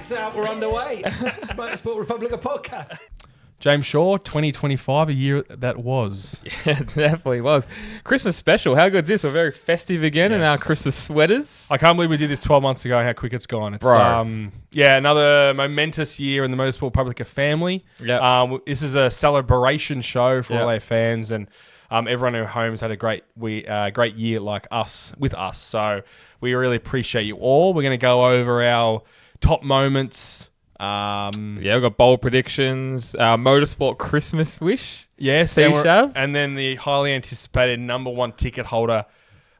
Lights out, we're underway. Motorsport Republica podcast. James Shaw, 2025, a year that was. Yeah, it definitely was. Christmas special. How good's this? We're very festive again in our Christmas sweaters. I can't believe we did this 12 months ago and how quick it's gone. It's, Bro. another momentous year in the Motorsport Republica family. Yep. This is a celebration show for all our fans, and everyone at home has had a great year like us, with us. So we really appreciate you all. We're going to go over our top moments. We've got bold predictions, Motorsport Christmas wish. Yes, Shav. and then the highly anticipated number one ticket holder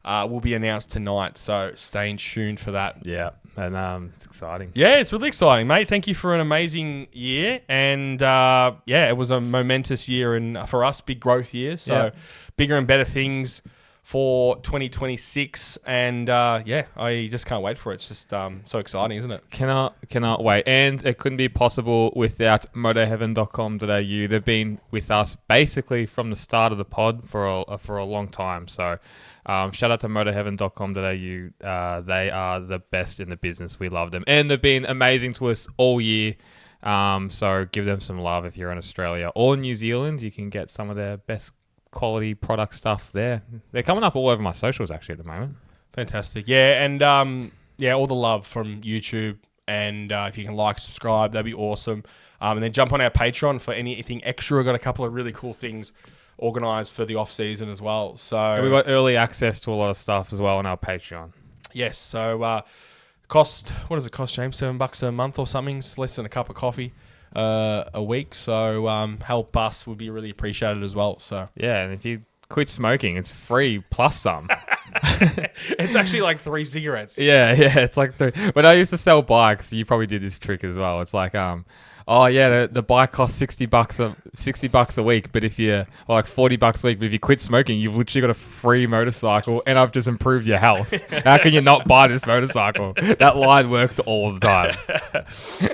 will be announced tonight. So stay tuned for that. Yeah, and it's exciting. Yeah, it's really exciting, mate. Thank you for an amazing year, and it was a momentous year, and for us, big growth year. So bigger and better things for 2026, and I just can't wait for it. It's just so exciting, isn't it? Cannot wait. And it couldn't be possible without motoheaven.com.au. They've been with us basically from the start of the pod for a long time. So shout out to motoheaven.com.au. They are the best in the business. We love them, and they've been amazing to us all year. So give them some love if you're in Australia or New Zealand. You can get some of their best quality product stuff there. They're coming up all over my socials actually at the moment. Fantastic. Yeah, and all the love from YouTube, and if you can subscribe, that'd be awesome. And then jump on our Patreon for anything extra. We've got a couple of really cool things organised for the off season as well. So and we've got early access to a lot of stuff as well on our Patreon. Yes. So what does it cost, James? $7 a month or something? It's less than a cup of coffee a week. So help us would be really appreciated as well. So yeah, and if you quit smoking, it's free plus some. It's actually like 3 cigarettes. Yeah, it's like 3. When I used to sell bikes, you probably did this trick as well. It's like the bike costs $60 a week, but if you like $40 a week, but if you quit smoking, you've literally got a free motorcycle, and I've just improved your health. How can you not buy this motorcycle? That line worked all the time.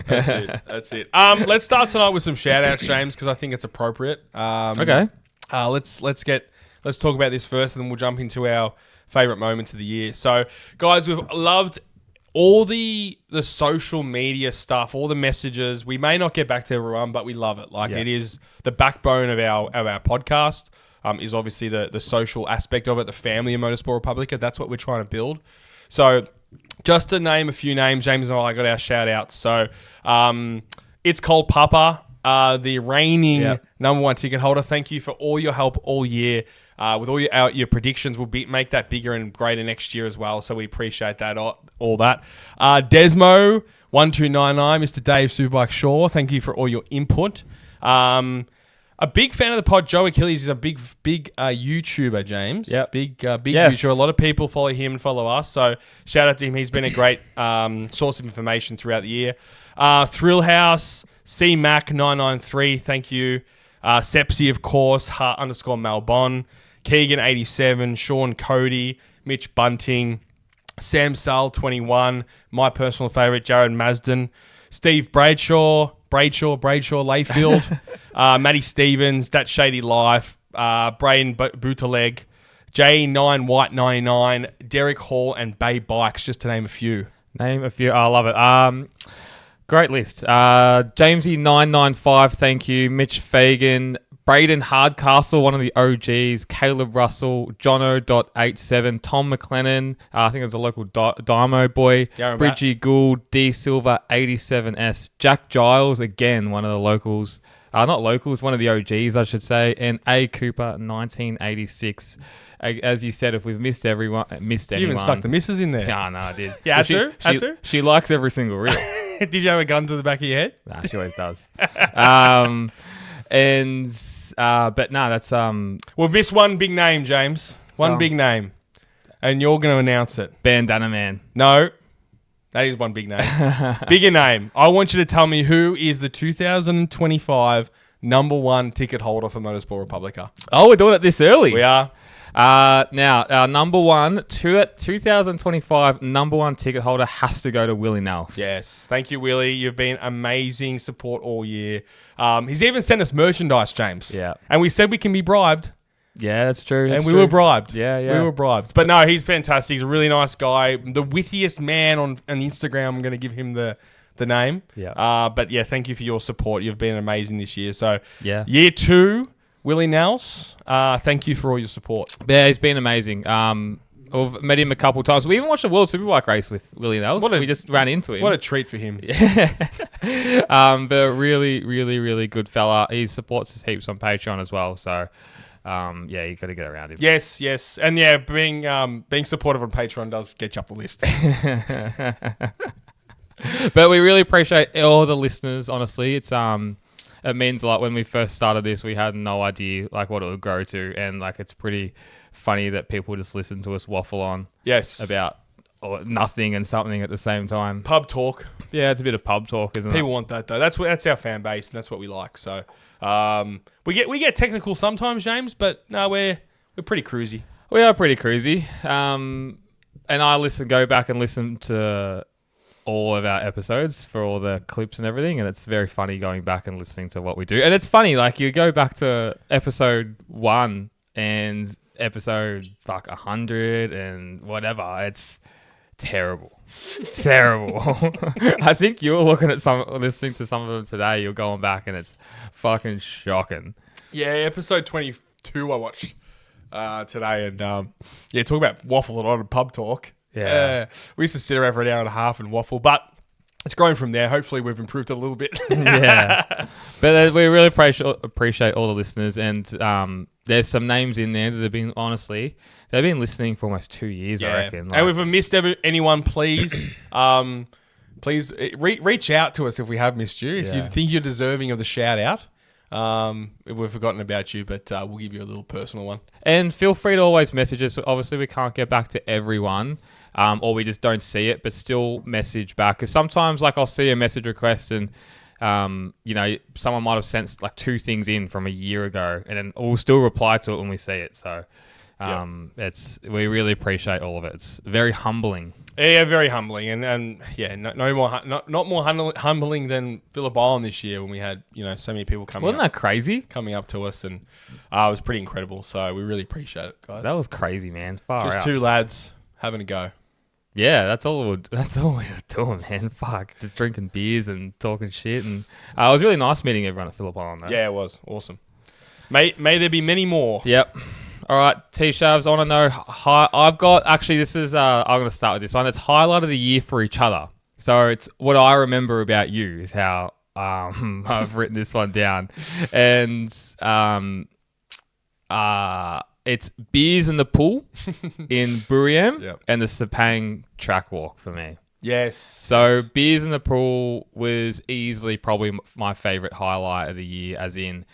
That's it. Let's start tonight with some shout outs, James, because I think it's appropriate. Okay. Let's talk about this first, and then we'll jump into our favorite moments of the year. So, guys, we've loved all the social media stuff, all the messages. We may not get back to everyone, but we love it. It is the backbone of our podcast. Is obviously the social aspect of it, the family of Motorsport Republica. That's what we're trying to build. So, just to name a few names, James and I got our shout outs. So, it's called Papa. The reigning number one ticket holder. Thank you for all your help all year. With all your predictions, we'll make that bigger and greater next year as well. So we appreciate that, all that. Desmo 1299, Mr. Dave Superbike Shaw. Thank you for all your input. A big fan of the pod, Joe Achilles, is a big YouTuber, James. Yep. Big YouTuber. A lot of people follow him and follow us. So shout out to him. He's been a great source of information throughout the year. Thrill House, CMac993, thank you. Sepsi, of course, Hart_Malbon, Keegan87, Sean Cody, Mitch Bunting, Sam Sal21, my personal favourite, Jared Mazden, Steve Bradshaw, Layfield, Matty Stevens, That Shady Life, Braden Butaleg, J9 White 99, Derek Hall, and Bay Bikes, just to name a few. I love it. Great list. Jamesy995, thank you. Mitch Fagan, Braden Hardcastle, one of the OGs, Caleb Russell, Jono.87, Tom McLennan, I think it was a local Dymo boy, Bridgie Gould, D Silver 87S, Jack Giles, again, one of the locals. Not locals, one of the OGs, I should say, and A Cooper 1986. As you said, if we've missed anyone. You even stuck the missus in there. Yeah, no, I did. Yeah, had to? She likes every single reel. Did you have a gun to the back of your head? Nah, she always does. But no, that's We've missed one big name, James. One big name, and you're going to announce it. Bandana Man. No, that is one big name. Bigger name. I want you to tell me who is the 2025 number one ticket holder for Motorsport Republica. Oh, we're doing it this early. We are. Now, our number one, 2025 number one ticket holder has to go to Willie Nels. Yes. Thank you, Willie. You've been amazing support all year. He's even sent us merchandise, James. Yeah. And we said we can be bribed. Yeah, that's true. We were bribed. Yeah. We were bribed. But no, he's fantastic. He's a really nice guy. The wittiest man on Instagram. I'm going to give him the the name. Yeah. But yeah, thank you for your support. You've been amazing this year. So Yeah. year 2, Willie Nels, thank you for all your support. Yeah, he's been amazing. I've met him a couple of times. We even watched a World Superbike race with Willie Nels. We just ran into him. What a treat for him. But really, really, really good fella. He supports us heaps on Patreon as well. So, yeah, you got to get around him. Yes. And yeah, being supportive on Patreon does get you up the list. But we really appreciate all the listeners, honestly. It means a lot. When we first started this, we had no idea like what it would grow to, and like it's pretty funny that people just listen to us waffle on about nothing and something at the same time. Pub talk. Yeah, it's a bit of pub talk, isn't it? People want that though. That's our fan base, and that's what we like. So we get technical sometimes, James, but no, we're pretty cruisy. We are pretty cruisy. And I go back and listen to all of our episodes for all the clips and everything, and it's very funny going back and listening to what we do. And it's funny, like you go back to episode 1 and episode 100 and whatever. It's terrible. I think you were listening to some of them today. You're going back and it's fucking shocking. Yeah, episode 22 I watched today, and talk about waffling on and pub talk. Yeah. We used to sit around for an hour and a half and waffle, but it's growing from there. Hopefully we've improved it a little bit. Yeah. But we really appreciate all the listeners, and there's some names in there that have been, honestly, they've been listening for almost 2 years, I reckon. And if we've missed anyone, please reach out to us if we have missed you. If you think you're deserving of the shout out. We've forgotten about you, but we'll give you a little personal one. And feel free to always message us. Obviously, we can't get back to everyone, or we just don't see it, but still message back. Because sometimes, like, I'll see a message request and, someone might have sent like 2 things in from a year ago, and then we'll still reply to it when we see it. So, we really appreciate all of it. It's very humbling. Yeah, very humbling, and not more humbling than Phillip Island this year when we had so many people Wasn't that crazy? Coming up to us, and it was pretty incredible. So we really appreciate it, guys. That was crazy, man. Far Just out. 2 lads having a go. Yeah, that's all we were doing, man. Fuck, just drinking beers and talking shit, and it was really nice meeting everyone at Phillip Island, though. Yeah, it was awesome. May there be many more. Yep. All right, T-Shavs, I want to know, I've got, actually, this is, I'm going to start with this one. It's highlight of the year for each other. So it's what I remember about you is how I've written this one down. And it's beers in the pool in Buriram and the Sepang track walk for me. Yes. So beers in the pool was easily probably my favourite highlight of the year, as in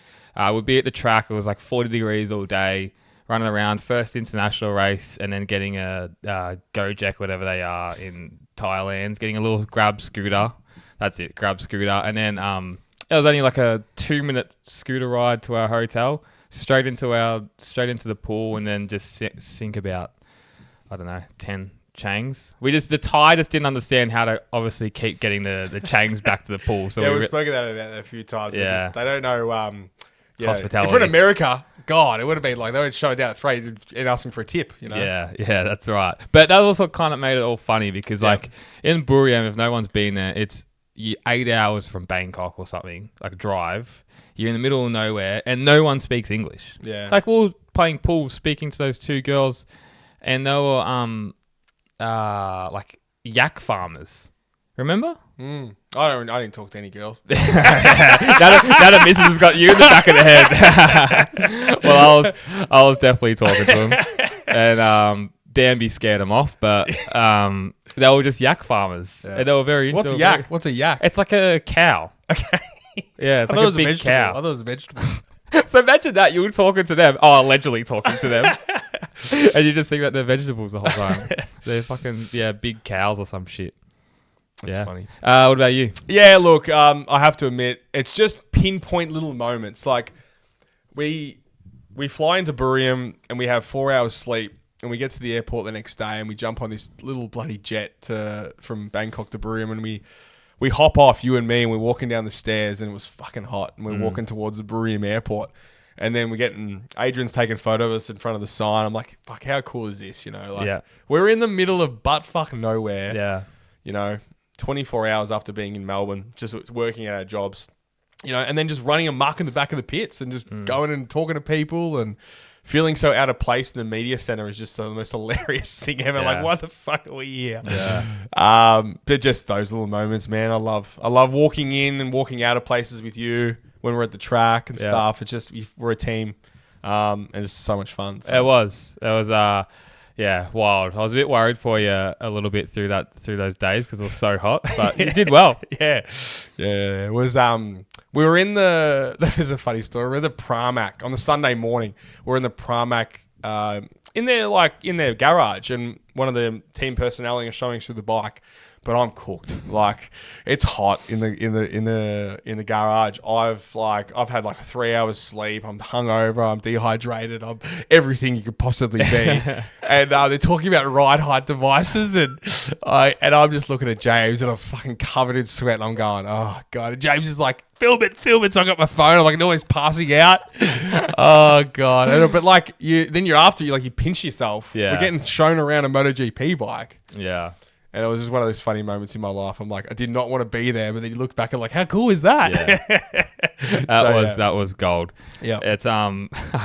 we'd be at the track. It was like 40 degrees all day. Running around, first international race, and then getting a Gojek, whatever they are in Thailand, getting a little grab scooter. That's it, grab scooter. And then it was only like a 2-minute scooter ride to our hotel, straight into the pool, and then just sink about, 10 changs. The Thai just didn't understand how to obviously keep getting the changs back to the pool. So we've spoken about that a few times. Yeah. They don't know hospitality. If we're in America, God, it would have been like they would shut it down at 3 and asking for a tip, Yeah, that's right. But that also kind of made it all funny because, like, in Buriram, if no one's been there, it's 8 hours from Bangkok or something, like a drive. You're in the middle of nowhere, and no one speaks English. Yeah. Like, we were playing pool, speaking to those 2 girls, and they were, like, yak farmers. Remember? I didn't talk to any girls. that missus has got you in the back of the head. Well, I was definitely talking to him, and Danby scared him off, but they were just yak farmers, and they were very. What's a yak? What's a yak? It's like a cow. Okay. Yeah, it's like a big cow. I thought it was a vegetable. So imagine that you were talking to them, allegedly talking to them, and you just think about their vegetables the whole time. They're fucking big cows or some shit. That's funny. What about you? Yeah, look, I have to admit, it's just pinpoint little moments. Like, we fly into Buriram and we have 4 hours sleep, and we get to the airport the next day and we jump on this little bloody jet from Bangkok to Buriram, and we hop off, you and me, and we're walking down the stairs, and it was fucking hot, and we're walking towards the Buriram airport. And then Adrian's taking photo of us in front of the sign. I'm like, fuck, how cool is this? We're in the middle of butt fuck nowhere. Yeah. 24 hours after being in Melbourne, just working at our jobs, and then just running amok in the back of the pits and just going and talking to people and feeling so out of place in the media center is just the most hilarious thing ever. Yeah. Like, why the fuck are we here? Yeah. But just those little moments, man. I love walking in and walking out of places with you when we're at the track and stuff. It's just, we're a team. And it's so much fun. So. It was wild. I was a bit worried for you a little bit through those days because it was so hot, but you did well. Yeah. It was, we were in there's a funny story. We're in the Pramac on the Sunday morning. We're in the Pramac, in their garage, and one of the team personnel is showing us through the bike. But I'm cooked. Like, it's hot in the garage. I've had like 3 hours sleep. I'm hungover. I'm dehydrated. I'm everything you could possibly be. And they're talking about ride height devices, and I'm just looking at James, and I'm fucking covered in sweat. And I'm going, oh god. And James is like, film it. So I got my phone. I'm like always passing out. Oh god. But like you pinch yourself. Yeah. We're getting shown around a MotoGP bike. Yeah. And it was just one of those funny moments in my life. I'm like, I did not want to be there, but then you look back and like, how cool is that? Yeah. That was gold. Yeah. It's I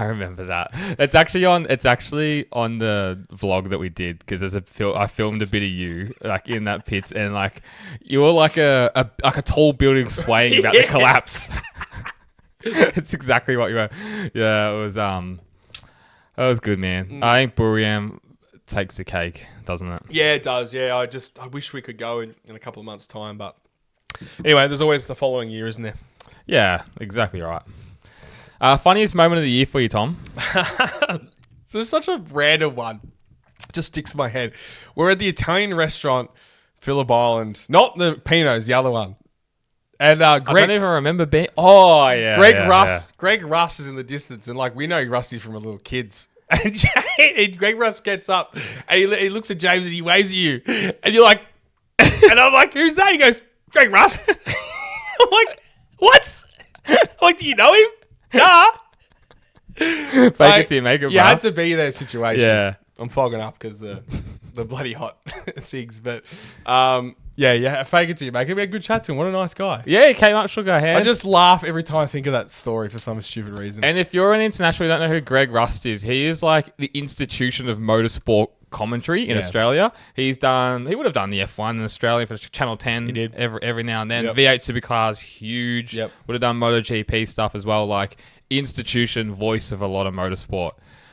remember that. It's actually on the vlog that we did because I filmed a bit of you like in that pits, and like you were like a tall building swaying about to collapse. It's exactly what you were. Yeah, it was that was good, man. I think Buriam takes the cake, doesn't it? Yeah, it does. Yeah, I wish we could go in a couple of months' time, but anyway, there's always the following year, isn't there? Yeah, exactly right. Funniest moment of the year for you, Tom? So there's such a random one. It just sticks in my head. We're at the Italian restaurant, Phillip Island. Not the Pino's, the other one. And I don't even remember being... Oh, yeah. Greg Russ is in the distance, and like we know Rusty from a little kids. And Greg Russ gets up and he looks at James and he waves at you. And you're like, and I'm like, who's that? He goes, Greg Russ. I'm like, what? I'm like, do you know him? Nah. Fake it till you make it, bro. You had to be in that situation. Yeah. I'm fogging up because the bloody hot things. But yeah, fake it till you make it. We had a good chat to him. What a nice guy. Yeah, he came up, shook our hand. I just laugh every time I think of that story for some stupid reason. And if you're an international, you don't know who Greg Rust is. He is like the institution of motorsport commentary in Australia. He would have done the F1 in Australia for Channel 10. He did. Every now and then. Yep. V8 Supercars, huge. Yep. Would have done MotoGP stuff as well. Like institution, voice of a lot of motorsport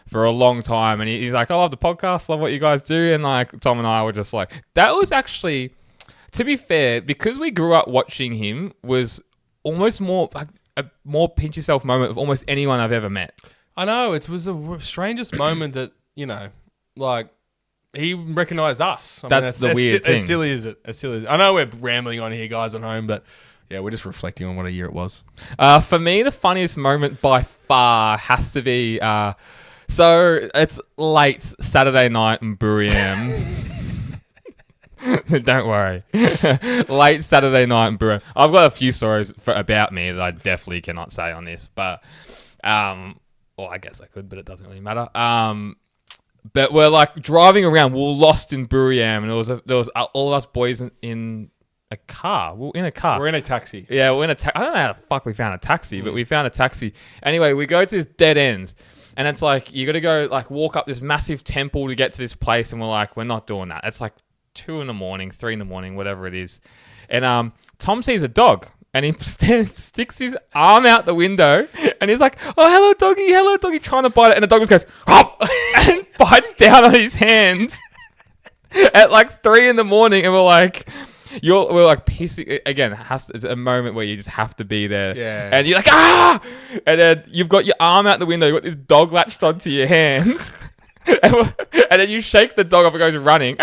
for a long time. And he's like, I love the podcast, love what you guys do. And like Tom and I were just like, that was actually... To be fair, because we grew up watching him, was almost more like a more pinch yourself moment of almost anyone I've ever met. I know, it was the strangest moment that, like, he recognised us. That's the weird thing. As silly as it. I know we're rambling on here, guys, at home, but yeah, we're just reflecting on what a year it was. For me, the funniest moment by far has to be, so it's late Saturday night in Buriam. Don't worry. Late Saturday night in Buriam. I've got a few stories about me that I definitely cannot say on this, but well, I guess I could, but it doesn't really matter. But we're like driving around. We were lost in Buriam, and there was all of us boys in a car. We were in a car. We're in a taxi. Yeah, we're in a taxi. I don't know how the fuck we found a taxi, but we found a taxi. Anyway, we go to this dead end. And it's like, you got to go like walk up this massive temple to get to this place. And we're like, we're not doing that. It's like 2 a.m, 3 a.m, whatever it is. And Tom sees a dog and he sticks his arm out the window and he's like, oh, hello, doggy, trying to bite it. And the dog just goes, hop, and bites down on his hands at like 3 a.m. And we're like... we're like pissing again. It's a moment where you just have to be there, and you're like and then you've got your arm out the window. You've got this dog latched onto your hands, and then you shake the dog off. It goes running,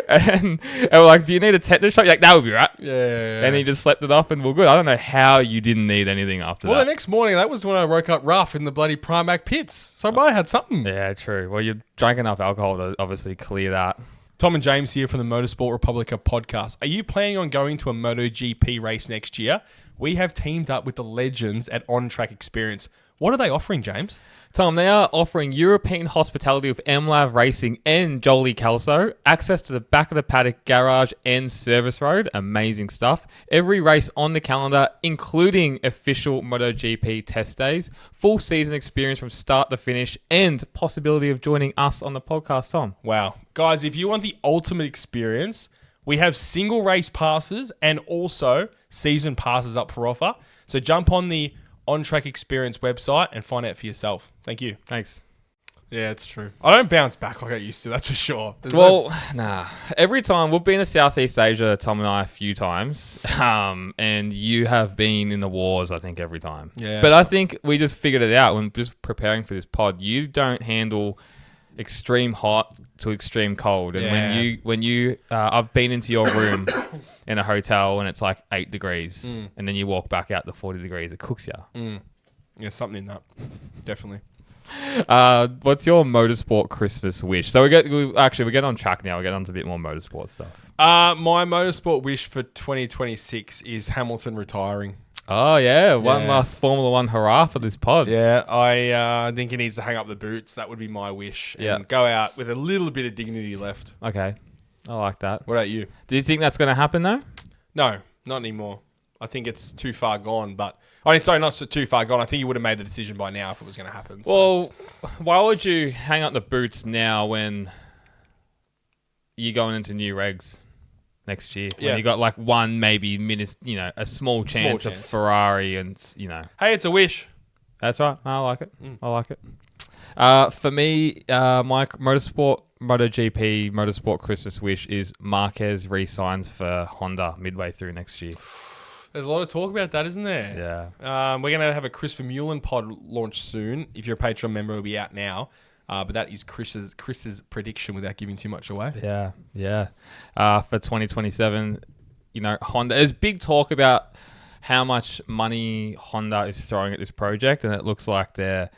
and we're like, "Do you need a tetanus shot?" You're like, "That would be right." Yeah. And he just slept it off, and we're good. I don't know how you didn't need anything after that. Well, the next morning, that was when I woke up rough in the bloody Primac pits, so I had something. Yeah, true. Well, you drank enough alcohol to obviously clear that. Tom and James here from the Motorsport Republica podcast. Are you planning on going to a MotoGP race next year? We have teamed up with the legends at OnTrack Experience. What are they offering, James? Tom, they are offering European hospitality with MLAV Racing and Jolie Kelso, access to the back of the paddock, garage, and service road. Amazing stuff. Every race on the calendar, including official MotoGP test days, full season experience from start to finish, and possibility of joining us on the podcast, Tom. Wow. Guys, if you want the ultimate experience, we have single race passes and also season passes up for offer. So jump on the OnTrack Experience website and find out for yourself. Thank you. Thanks. Yeah, it's true. I don't bounce back like I used to, that's for sure. Nah. Every time we've been to Southeast Asia, Tom and I, a few times, and you have been in the wars, I think, every time. Yeah. But I think we just figured it out when just preparing for this pod. You don't handle extreme hot to extreme cold, and when you I've been into your room in a hotel and it's like 8 degrees, and then you walk back out to 40 degrees, it cooks you. Yeah, something in that. Definitely. What's your motorsport Christmas wish? So we're getting on track now. We're getting on to a bit more motorsport stuff. My motorsport wish for 2026 is Hamilton retiring. Oh yeah, one last Formula One hurrah for this pod. Yeah, I think he needs to hang up the boots. That would be my wish. And go out with a little bit of dignity left. Okay, I like that. What about you? Do you think that's going to happen though? No, not anymore. I think it's too far gone. But not so too far gone. I think you would have made the decision by now if it was going to happen. So. Well, why would you hang up the boots now when you're going into new regs next year? When you got like one, maybe a small chance of Ferrari, and Hey, it's a wish. That's right. I like it. I like it. For me, my MotoGP Motorsport Christmas wish is Marquez re-signs for Honda midway through next year. There's a lot of talk about that, isn't there? Yeah. We're going to have a Chris Vermeulen pod launch soon. If you're a Patreon member, it'll be out now. But that is Chris's prediction without giving too much away. Yeah. For 2027, Honda. There's big talk about how much money Honda is throwing at this project, and it looks like they're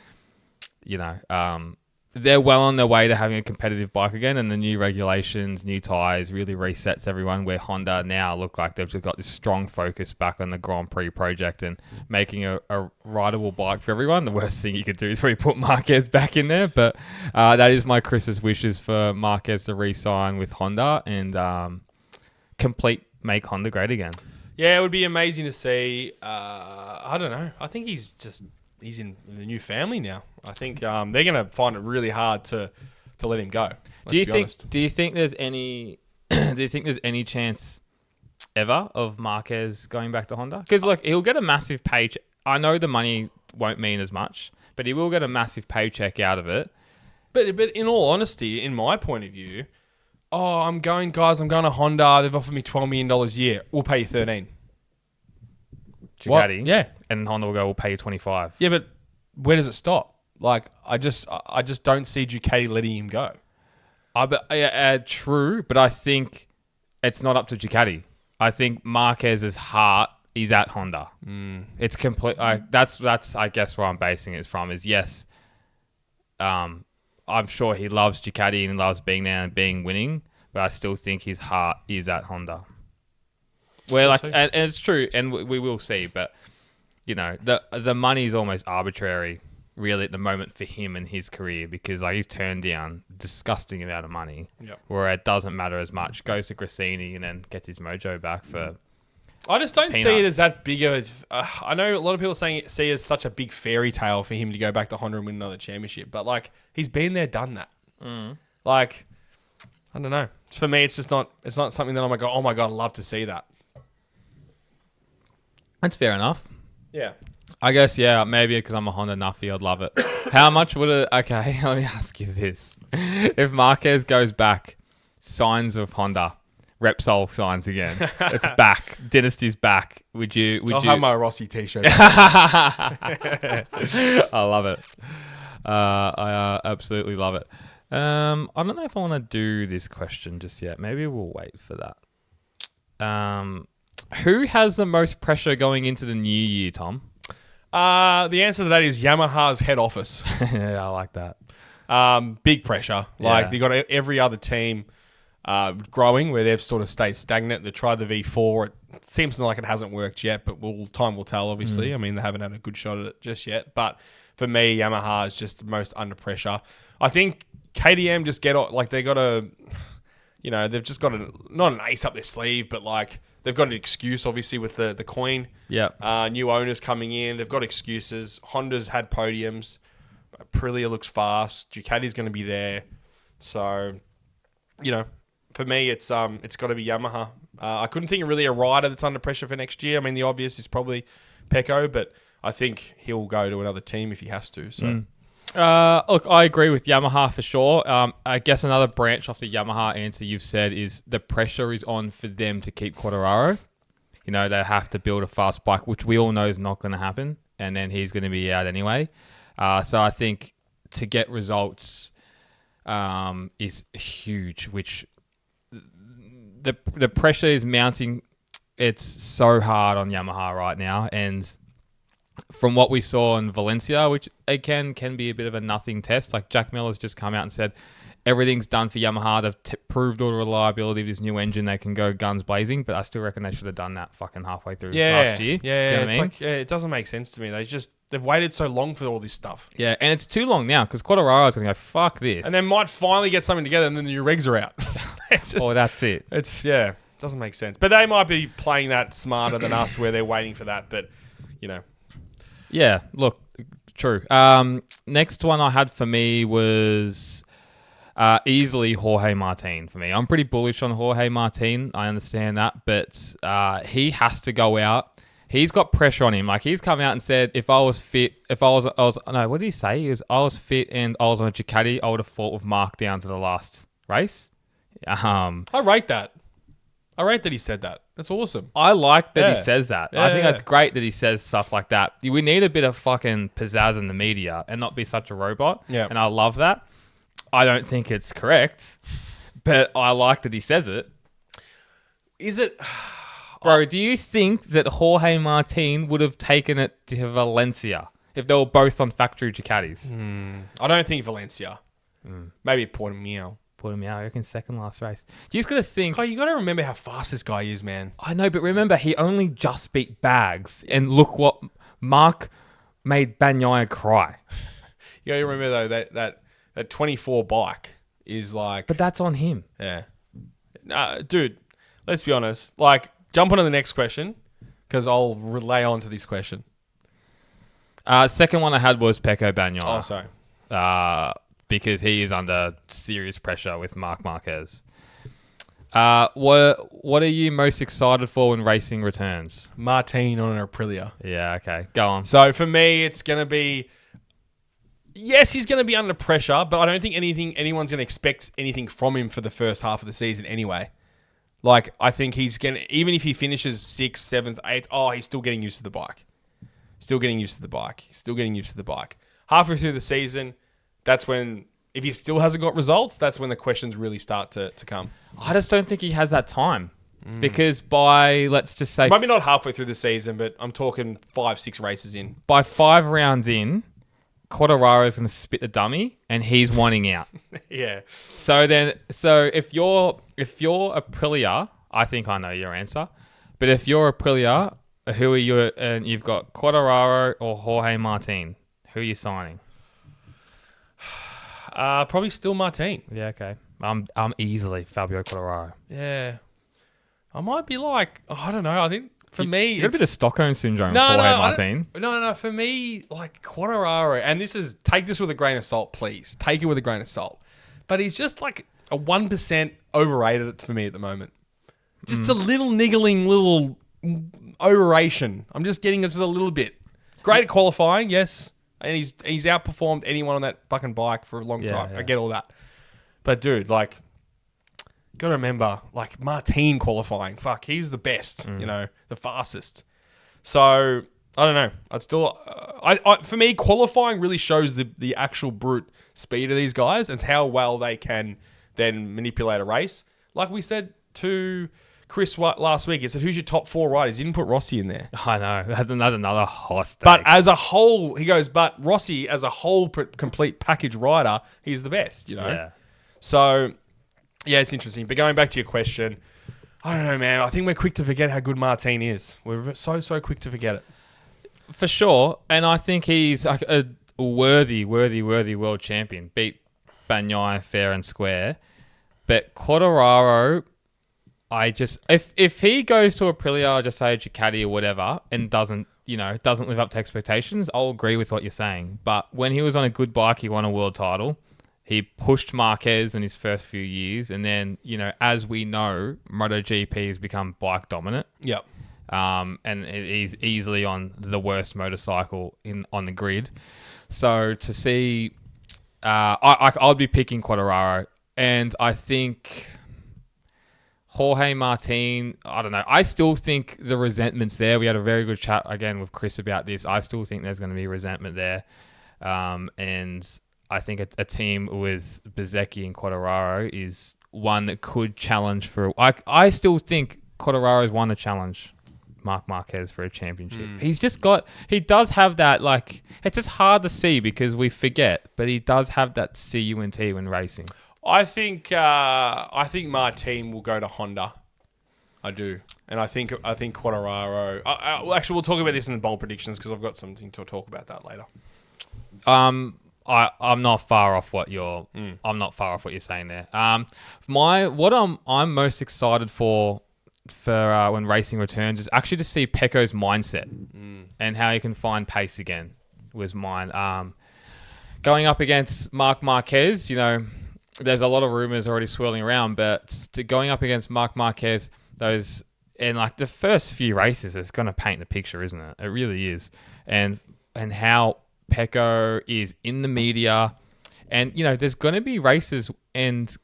well on their way to having a competitive bike again, and the new regulations, new tyres really resets everyone, where Honda now look like they've just got this strong focus back on the Grand Prix project and making a rideable bike for everyone. The worst thing you could do is really put Marquez back in there, but that is my Chris's wishes for Marquez to re-sign with Honda and make Honda great again. Yeah, it would be amazing to see. I don't know. I think he's in the new family now. I think they're going to find it really hard to let him go. Do you think there's any chance ever of Marquez going back to Honda? Because look, he'll get a massive paycheck. I know the money won't mean as much, but he will get a massive paycheck out of it. But in all honesty, in my point of view, I'm going to Honda. They've offered me $12 million a year. We'll pay you 13. Ducati, yeah, and Honda will go, we'll pay you 25. Yeah, but where does it stop? Like, I just don't see Ducati letting him go. True, but I think it's not up to Ducati. I think Marquez's heart is at Honda. It's complete. That's I guess where I'm basing it from is yes. I'm sure he loves Ducati and he loves being there and winning, but I still think his heart is at Honda. Where and it's true, and we will see, but the money is almost arbitrary, really, at the moment for him and his career, because he's turned down a disgusting amount of money, where it doesn't matter as much. Goes to Grassini and then gets his mojo back for. I just don't see it as that big of. I know a lot of people see it as such a big fairy tale for him to go back to Honda and win another championship, but he's been there, done that. I don't know. For me, it's just not. It's not something that I'm like, oh my god, I'd love to see that. That's fair enough. Yeah. I guess, maybe because I'm a Honda nuffy, I'd love it. How much would it... Okay, let me ask you this. If Marquez goes back, signs of Honda, Repsol signs again, it's back, Dynasty's back, would you... I'll have my Rossi t-shirt. I love it. I absolutely love it. I don't know if I want to do this question just yet. Maybe we'll wait for that. Who has the most pressure going into the new year, Tom? The answer to that is Yamaha's head office. Yeah, I like that. Big pressure. They've got every other team growing where they've sort of stayed stagnant. They tried the V4. It seems like it hasn't worked yet, but time will tell, obviously. I mean, they haven't had a good shot at it just yet. But for me, Yamaha is just the most under pressure. I think KTM just they got a, they've just got not an ace up their sleeve, but like they've got an excuse, obviously, with the coin. Yeah. New owners coming in. They've got excuses. Honda's had podiums. Aprilia looks fast. Ducati's going to be there. So, for me, it's got to be Yamaha. I couldn't think of really a rider that's under pressure for next year. I mean, the obvious is probably Pecco, but I think he'll go to another team if he has to. So. Look, I agree with Yamaha for sure. I guess another branch off the Yamaha answer you've said is the pressure is on for them to keep Quartararo. They have to build a fast bike, which we all know is not going to happen, and then he's going to be out anyway. So I think to get results is huge, which the pressure is mounting. It's so hard on Yamaha right now, and from what we saw in Valencia, which again can be a bit of a nothing test, like Jack Miller's just come out and said everything's done for Yamaha. They've proved all the reliability of this new engine. They can go guns blazing, but I still reckon they should have done that fucking halfway through last year. Yeah, you know what I mean? it doesn't make sense to me. They've waited so long for all this stuff. Yeah, and it's too long now because Quartararo's going to go, fuck this. And then might finally get something together and then the new regs are out. That's it. It doesn't make sense. But they might be playing that smarter than us where they're waiting for that, but, Yeah, look, true. Next one I had for me was easily Jorge Martin for me. I'm pretty bullish on Jorge Martin. I understand that, but he has to go out. He's got pressure on him. Like, he's come out and said, if I was fit, what did he say? He was, I was fit and I was on a Ducati, I would have fought with Mark down to the last race. I rate that. I rate that he said that. That's awesome. I like that he says that. Yeah, I think that's great that he says stuff like that. We need a bit of fucking pizzazz in the media and not be such a robot. Yeah. And I love that. I don't think it's correct, but I like that he says it. Is it... Bro, do you think that Jorge Martin would have taken it to Valencia if they were both on factory Ducatis? I don't think Valencia. Maybe Portimao. I reckon second last race. You just got to think... Oh, you got to remember how fast this guy is, man. I know, but remember, he only just beat Bags. And look what Mark made Bagnaia cry. You got to remember, though, that 24 bike is like... But that's on him. Yeah. Dude, let's be honest. Like, jump on to the next question, because I'll relay on to this question. Second one I had was Pecco Bagnaia. Oh, sorry. Because he is under serious pressure with Marc Marquez. What are you most excited for when racing returns? Martin on an Aprilia. Yeah, okay. Go on. So for me, it's going to be... Yes, he's going to be under pressure, but I don't think anyone's going to expect anything from him for the first half of the season anyway. Like, I think he's going to... Even if he finishes 6th, 7th, 8th, he's still getting used to the bike. Halfway through the season... That's when, if he still hasn't got results, that's when the questions really start to come. I just don't think he has that time. Because by, let's just say... Maybe not halfway through the season, but I'm talking 5-6 races in. By 5 rounds in, Quartararo is going to spit the dummy, and he's wanting out. Yeah. So if you're Aprilia, I think I know your answer. But if you're Aprilia, who are you? And you've got Quartararo or Jorge Martin. Who are you signing? Probably still Martin. Yeah, okay. I'm easily Fabio Quartararo. Yeah. I might be like, I don't know. I think for me, you got a bit of Stockholm syndrome. Martin. No. For me, like Quartararo, and take this with a grain of salt, please. Take it with a grain of salt. But he's just like a 1% overrated for me at the moment. Just a little niggling, little overration. I'm just getting just a little bit. Great at qualifying, yes. And he's outperformed anyone on that fucking bike for a long time. Yeah. I get all that. But dude, like, got to remember, like, Martin qualifying. Fuck, he's the best, the fastest. So, I don't know. I'd still... for me, qualifying really shows the actual brute speed of these guys and how well they can then manipulate a race. Like we said to Chris last week, he said, who's your top 4 riders? He didn't put Rossi in there. I know. That's another hot But as a whole, he goes, but Rossi, as a whole complete package rider, he's the best, Yeah. So, yeah, it's interesting. But going back to your question, I don't know, man. I think we're quick to forget how good Martin is. We're so quick to forget it. For sure. And I think he's like worthy world champion. Beat Bagnaia fair and square. But Quartararo, if he goes to Aprilia, just say Ducati or whatever, and doesn't live up to expectations, I'll agree with what you're saying. But when he was on a good bike, he won a world title. He pushed Marquez in his first few years, and then, as we know, MotoGP has become bike dominant. Yep. And he's easily on the worst motorcycle on the grid. So to see, I'd be picking Quartararo, and I think Jorge Martin, I don't know. I still think the resentment's there. We had a very good chat again with Chris about this. I still think there's going to be resentment there, and I think a team with Bezzecchi and Quartararo is one that could challenge for. I still think Quartararo's won a challenge Marc Marquez for a championship. He does have that, like, it's just hard to see because we forget, but he does have that CUNT when racing. I think Martin will go to Honda. I do. And I think Quartararo. Actually, we'll talk about this in the bold predictions because I've got something to talk about that later. I'm not far off what you're. I'm not far off what you're saying there. What I'm most excited for when racing returns is actually to see Pecco's mindset and how he can find pace again. Was mine. Going up against Marc Marquez, there's a lot of rumors already swirling around, but going up against Marc Marquez, and like the first few races, it's going to paint the picture, isn't it? It really is, and how Pecco is in the media, and there's going to be races and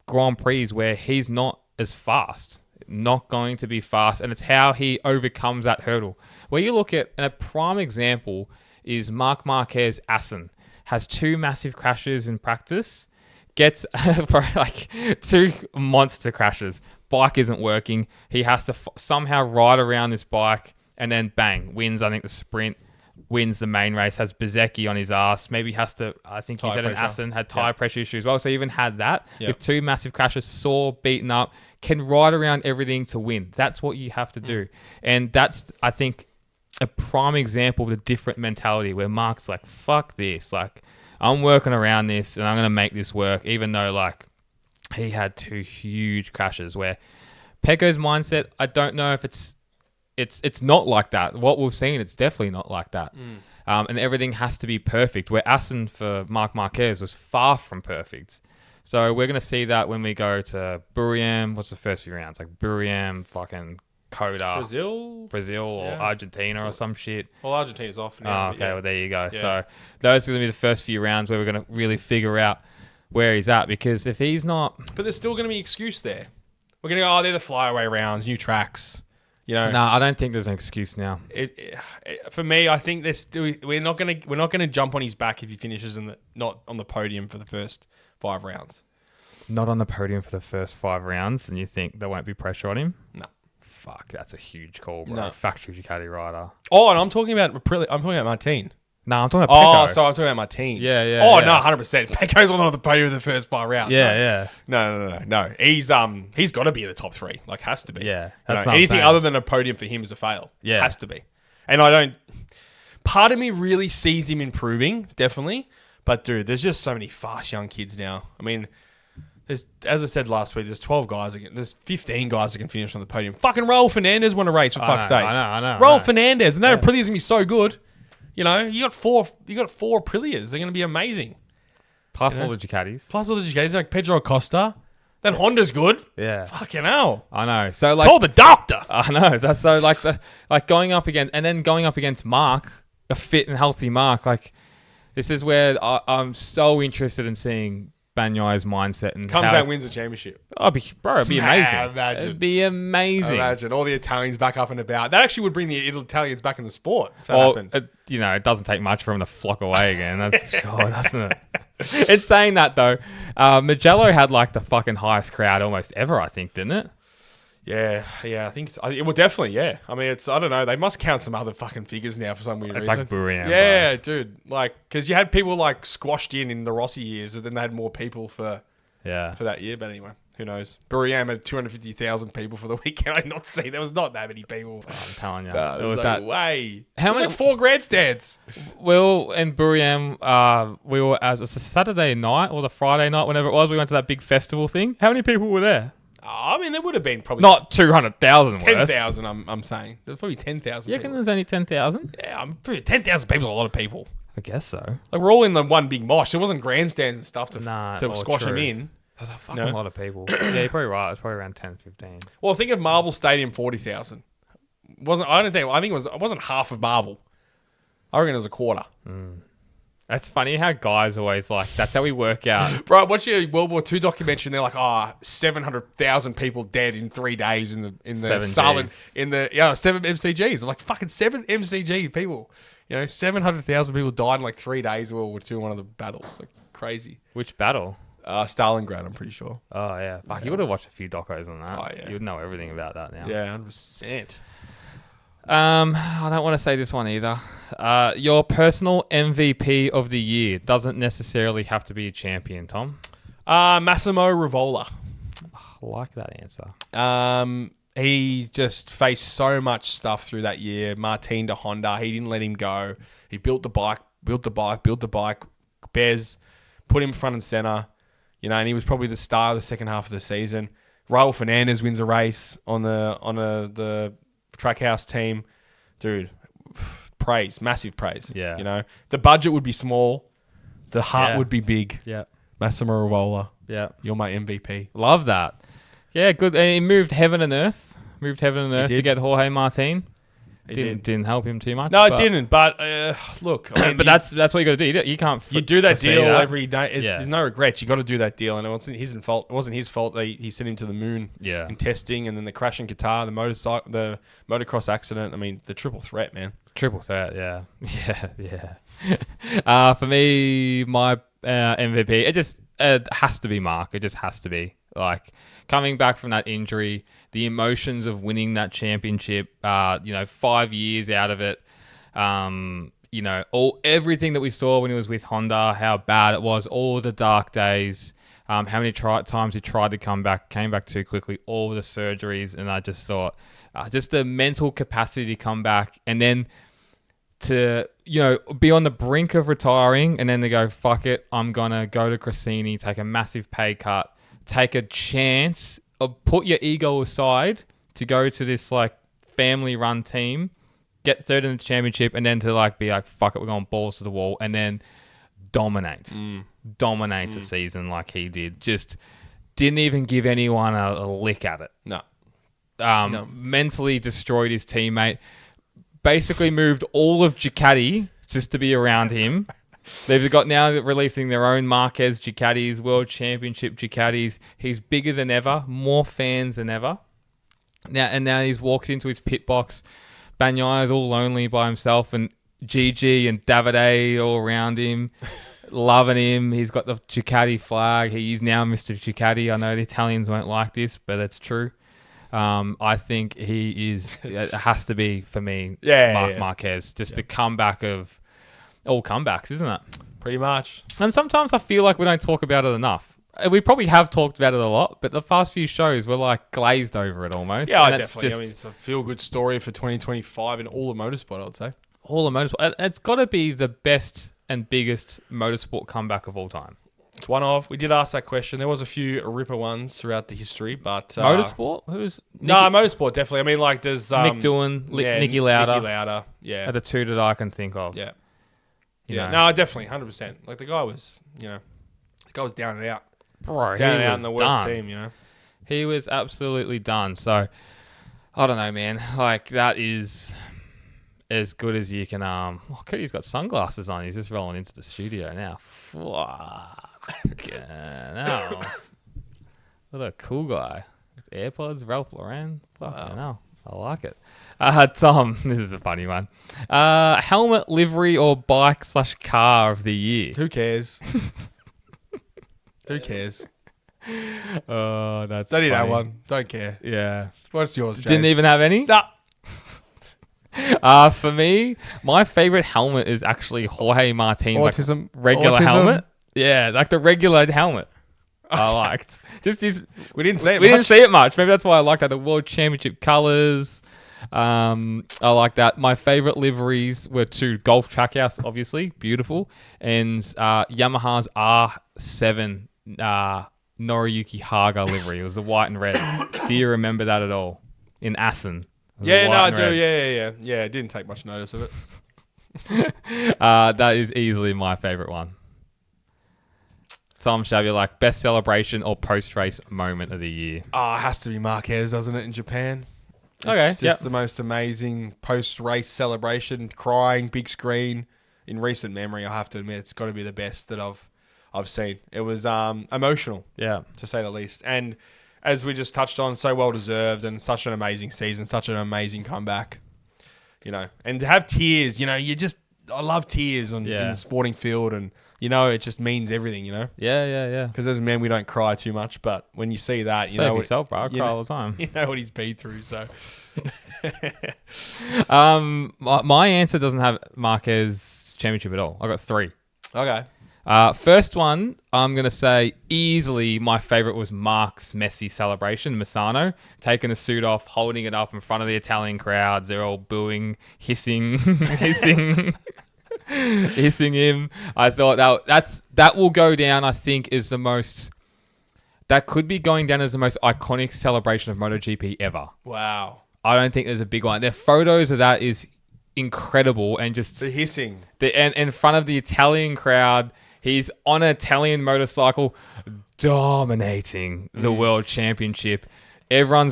Grand Prix where he's not as fast, not going to be fast, and it's how he overcomes that hurdle. Where you look at a prime example is Marc Marquez Assen has 2 massive crashes in practice, gets like 2 monster crashes. Bike isn't working. He has to somehow ride around this bike, and then bang, wins. I think the sprint. Wins the main race, has Bezzecchi on his ass. Maybe has to, I think he said an Assen, had tyre pressure issues as well. So even had that with 2 massive crashes, sore, beaten up, can ride around everything to win. That's what you have to do. And that's, I think, a prime example of the different mentality where Mark's like, fuck this. Like, I'm working around this and I'm going to make this work, even though, like, he had 2 huge crashes where Pecco's mindset, I don't know if it's not like that. What we've seen, it's definitely not like that. And everything has to be perfect, where Assen for Marc Marquez was far from perfect. So we're going to see that when we go to Buriram. What's the first few rounds? Like Buriram, fucking Coda. Brazil or Argentina or some shit. Well, Argentina's off now. Oh, okay, well, there you go. Yeah. So those are going to be the first few rounds where we're going to really figure out where he's at, because if he's not... But there's still going to be excuse there. We're going to go, they're the flyaway rounds, new tracks. No, I don't think there's an excuse now. For me, I think we're not gonna jump on his back if he finishes not on the podium for the first 5 rounds. Not on the podium for the first 5 rounds, and you think there won't be pressure on him? No. Fuck, that's a huge call, bro. No. Factory Ducati rider. Oh, and I'm talking about Martin. No, I'm talking about Pecco. Oh, so I'm talking about Martin. Yeah. Oh, no, 100%. Pecco's on the podium in the first 5 rounds. Yeah. No. He's got to be in the top 3. Like, has to be. Yeah. Anything other than a podium for him is a fail. Yeah. Has to be. And part of me really sees him improving, definitely. But, dude, there's just so many fast young kids now. I mean, as I said last week, there's 12 guys. There's 15 guys that can finish on the podium. Fucking Raul Fernandez won a race, for fuck's sake. I know. Raul Fernandez. And that Aprilia's going to be so good. You got 4 Aprilias. They're going to be amazing. Plus all the Ducatis. Like Pedro Acosta. That Honda's good. Yeah. Fucking hell. I know. So like, call the doctor. I know. That's so like going up against Mark, a fit and healthy Mark. Like, this is where I'm so interested in seeing Bagnaia's mindset and comes out and wins a championship. It'd be amazing. Imagine. It'd be amazing. Imagine all the Italians back up and about. That actually would bring the Italians back in the sport. If that happened. It doesn't take much for them to flock away again. That's sure, doesn't it? In saying that though, Mugello had like the fucking highest crowd almost ever, I think, didn't it? Yeah, I think so. Well, definitely, yeah. I mean, I don't know. They must count some other fucking figures now for some weird reason. It's like Buriram. Yeah, dude. Like, because you had people like squashed in the Rossi years, and then they had more people for that year. But anyway, Who knows? Buriram had 250,000 people for the weekend. I did not see. There was not that many people. I'm telling you. There was no way. How It was many? like 4 grandstands. Will and Buriram, we were, as it's a Saturday night or the Friday night, whenever it was, we went to that big festival thing. How many people were there? I mean, there would have been probably Not 200,000 worth. 10,000. I'm saying there's probably 10,000. You reckon people. there's only 10,000? Yeah, 10,000 people is a lot of people. I guess so. Like we're all in the one big mosh. There wasn't grandstands and stuff to all squash true. them in. There's a fucking lot of people. Yeah, you're probably right. It's probably around 10, 15. Well, think of Marvel Stadium 40,000. I think it wasn't half of Marvel. I reckon it was a quarter. That's funny how guys always like, that's how we work out. Bro, watch your World War II documentary and they're like, 700,000 people dead in 3 days in the 7 7 MCGs. I'm like, fucking 7 MCG people. 700,000 people died in like 3 days of World War II in one of the battles. Like crazy. Which battle? Stalingrad, I'm pretty sure. Oh, yeah. Fuck, you would have watched a few docos on that. Oh, yeah. You would know everything about that now. Yeah, 100%. I don't want to say this one either. Your personal MVP of the year doesn't necessarily have to be a champion, Tom. Massimo Rivola. I like that answer. He just faced so much stuff through that year. Martin to Honda, he didn't let him go. He built the bike. Bez put him front and center, and he was probably the star of the second half of the season. Raul Fernandez wins a race on the Trackhouse team. Dude, massive praise. Yeah. The budget would be small. The heart would be big. Yeah. Massimo Rivola. Yeah. You're my MVP. Love that. Yeah, good. And he moved heaven and earth. To get Jorge Martin. Didn't help him too much. No, it didn't. But look, I mean, but that's what you got to do. You can't. You do that deal that. every day. There's no regrets. You got to do that deal, and it wasn't his fault. It wasn't his fault. He sent him to the moon. Yeah. In testing, and then the crash in Qatar, the motocross accident. I mean, the triple threat, man. Triple threat. Yeah. Yeah. For me, my MVP, it has to be Mark. It just has to be. Like, coming back from that injury, the emotions of winning that championship, 5 years out of it, everything that we saw when he was with Honda, how bad it was, all the dark days, how many times he tried to come back, came back too quickly, all the surgeries, and I just thought, just the mental capacity to come back, and then to, be on the brink of retiring, and then to go, fuck it, I'm going to go to Gresini, take a massive pay cut, take a chance, put your ego aside to go to this like family-run team, get third in the championship, and then to be like, fuck it, we're going balls to the wall, and then dominate a season like he did. Just didn't even give anyone a lick at it. No. Mentally destroyed his teammate. Basically moved all of Ducati just to be around him. They've got now releasing their own Marquez Ducatis, World Championship Ducatis. He's bigger than ever, more fans than ever. Now he walks into his pit box. Bagnaia is all lonely by himself, and Gigi and Davide all around him, loving him. He's got the Ducati flag. He is now Mr. Ducati. I know the Italians won't like this, but it's true. I think he is. It has to be for me. Marquez. Just the comeback of all comebacks, isn't it? Pretty much. And sometimes I feel like we don't talk about it enough. We probably have talked about it a lot, but the past few shows we're like glazed over it almost. Yeah, definitely. I mean, it's a feel-good story for 2025 in all of motorsport, I would say. All of motorsport. It's got to be the best and biggest motorsport comeback of all time. It's one of. We did ask that question. There was a few ripper ones throughout the history, but motorsport. Who's motorsport definitely. I mean, like there's Mick Doohan, Nicky Lauda. Nicky Lauda. Yeah, are the two that I can think of. Yeah. You know. No, definitely, 100%. Like the guy was, down and out. Bro, down and out in the worst team, He was absolutely done. So, I don't know, man. Like, that is as good as you can. Cody's got sunglasses on. He's just rolling into the studio now. No. What a cool guy. With AirPods, Ralph Lauren. Fucking hell. I like it. Tom, this is a funny one. Helmet, livery, or bike/car of the year? Who cares? Who cares? Oh, that's Don't need that funny. one. Don't care. Yeah. What's yours, James? Didn't even have any? Nah. For me, my favorite helmet is actually Jorge Martin's Autism. regular Autism. helmet. Yeah, like the regular helmet. I liked. Just his. We didn't see it. We didn't see it much. Maybe that's why I liked that. The World Championship colours. I like that. My favourite liveries were 2 Golf Trackhouse, obviously, beautiful, and Yamaha's R7 Noriyuki Haga livery. It was the white and red. Do you remember that at all? In Assen. Yeah, no, I do. Yeah. I didn't take much notice of it. That is easily my favourite one. Tom Shabby, like best celebration or post-race moment of the year. It has to be Marquez, doesn't it, in Japan? It's just the most amazing post-race celebration, crying, big screen. In recent memory, I have to admit, it's got to be the best that I've seen. It was emotional, yeah, to say the least. And as we just touched on, so well-deserved and such an amazing season, such an amazing comeback. And to have tears, I love tears in the sporting field, and it just means everything, Yeah. Because as men, we don't cry too much, but when you see that, Save yourself, bro. I cry all the time. You know what he's been through, so. My answer doesn't have Marquez championship at all. I got 3. Okay. First one, I'm going to say easily my favorite was Mark's Messi celebration, Misano, taking the suit off, holding it up in front of the Italian crowds. They're all booing, hissing, hissing him. I thought that will go down, I think, is the most... That could be going down as the most iconic celebration of MotoGP ever. Wow. I don't think there's a big one. Their photos of that is incredible, and just... The hissing. And in front of the Italian crowd... He's on an Italian motorcycle dominating the World Championship. Everyone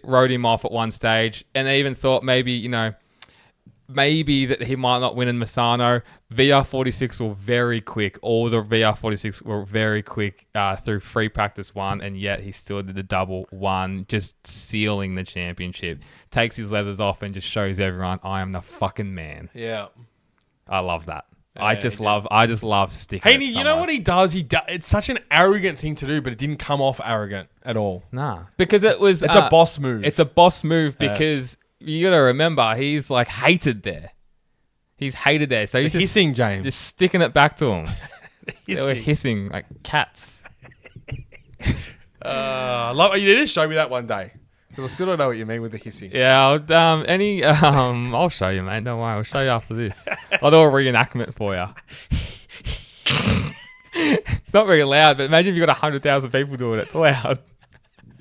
wrote him off at one stage, and they even thought maybe that he might not win in Misano. VR46 were very quick. All the VR46 were very quick through free practice 1, and yet he still did the double 1, just sealing the championship. Takes his leathers off and just shows everyone, I am the fucking man. Yeah. I love that. Yeah, I just love sticking. Hey, you know what he does? It's such an arrogant thing to do, but it didn't come off arrogant at all. Nah, because it's a boss move. It's a boss move because you got to remember he's like hated there. He's hated there, so he's hissing, James. Just sticking it back to him. Hissing. They were hissing like cats. You need to show me that one day. Because I still don't know what you mean with the hissing. Yeah, I'll show you, mate. Don't worry, I'll show you after this. I'll do a reenactment for you. It's not very loud, but imagine if you got 100,000 people doing it. It's loud.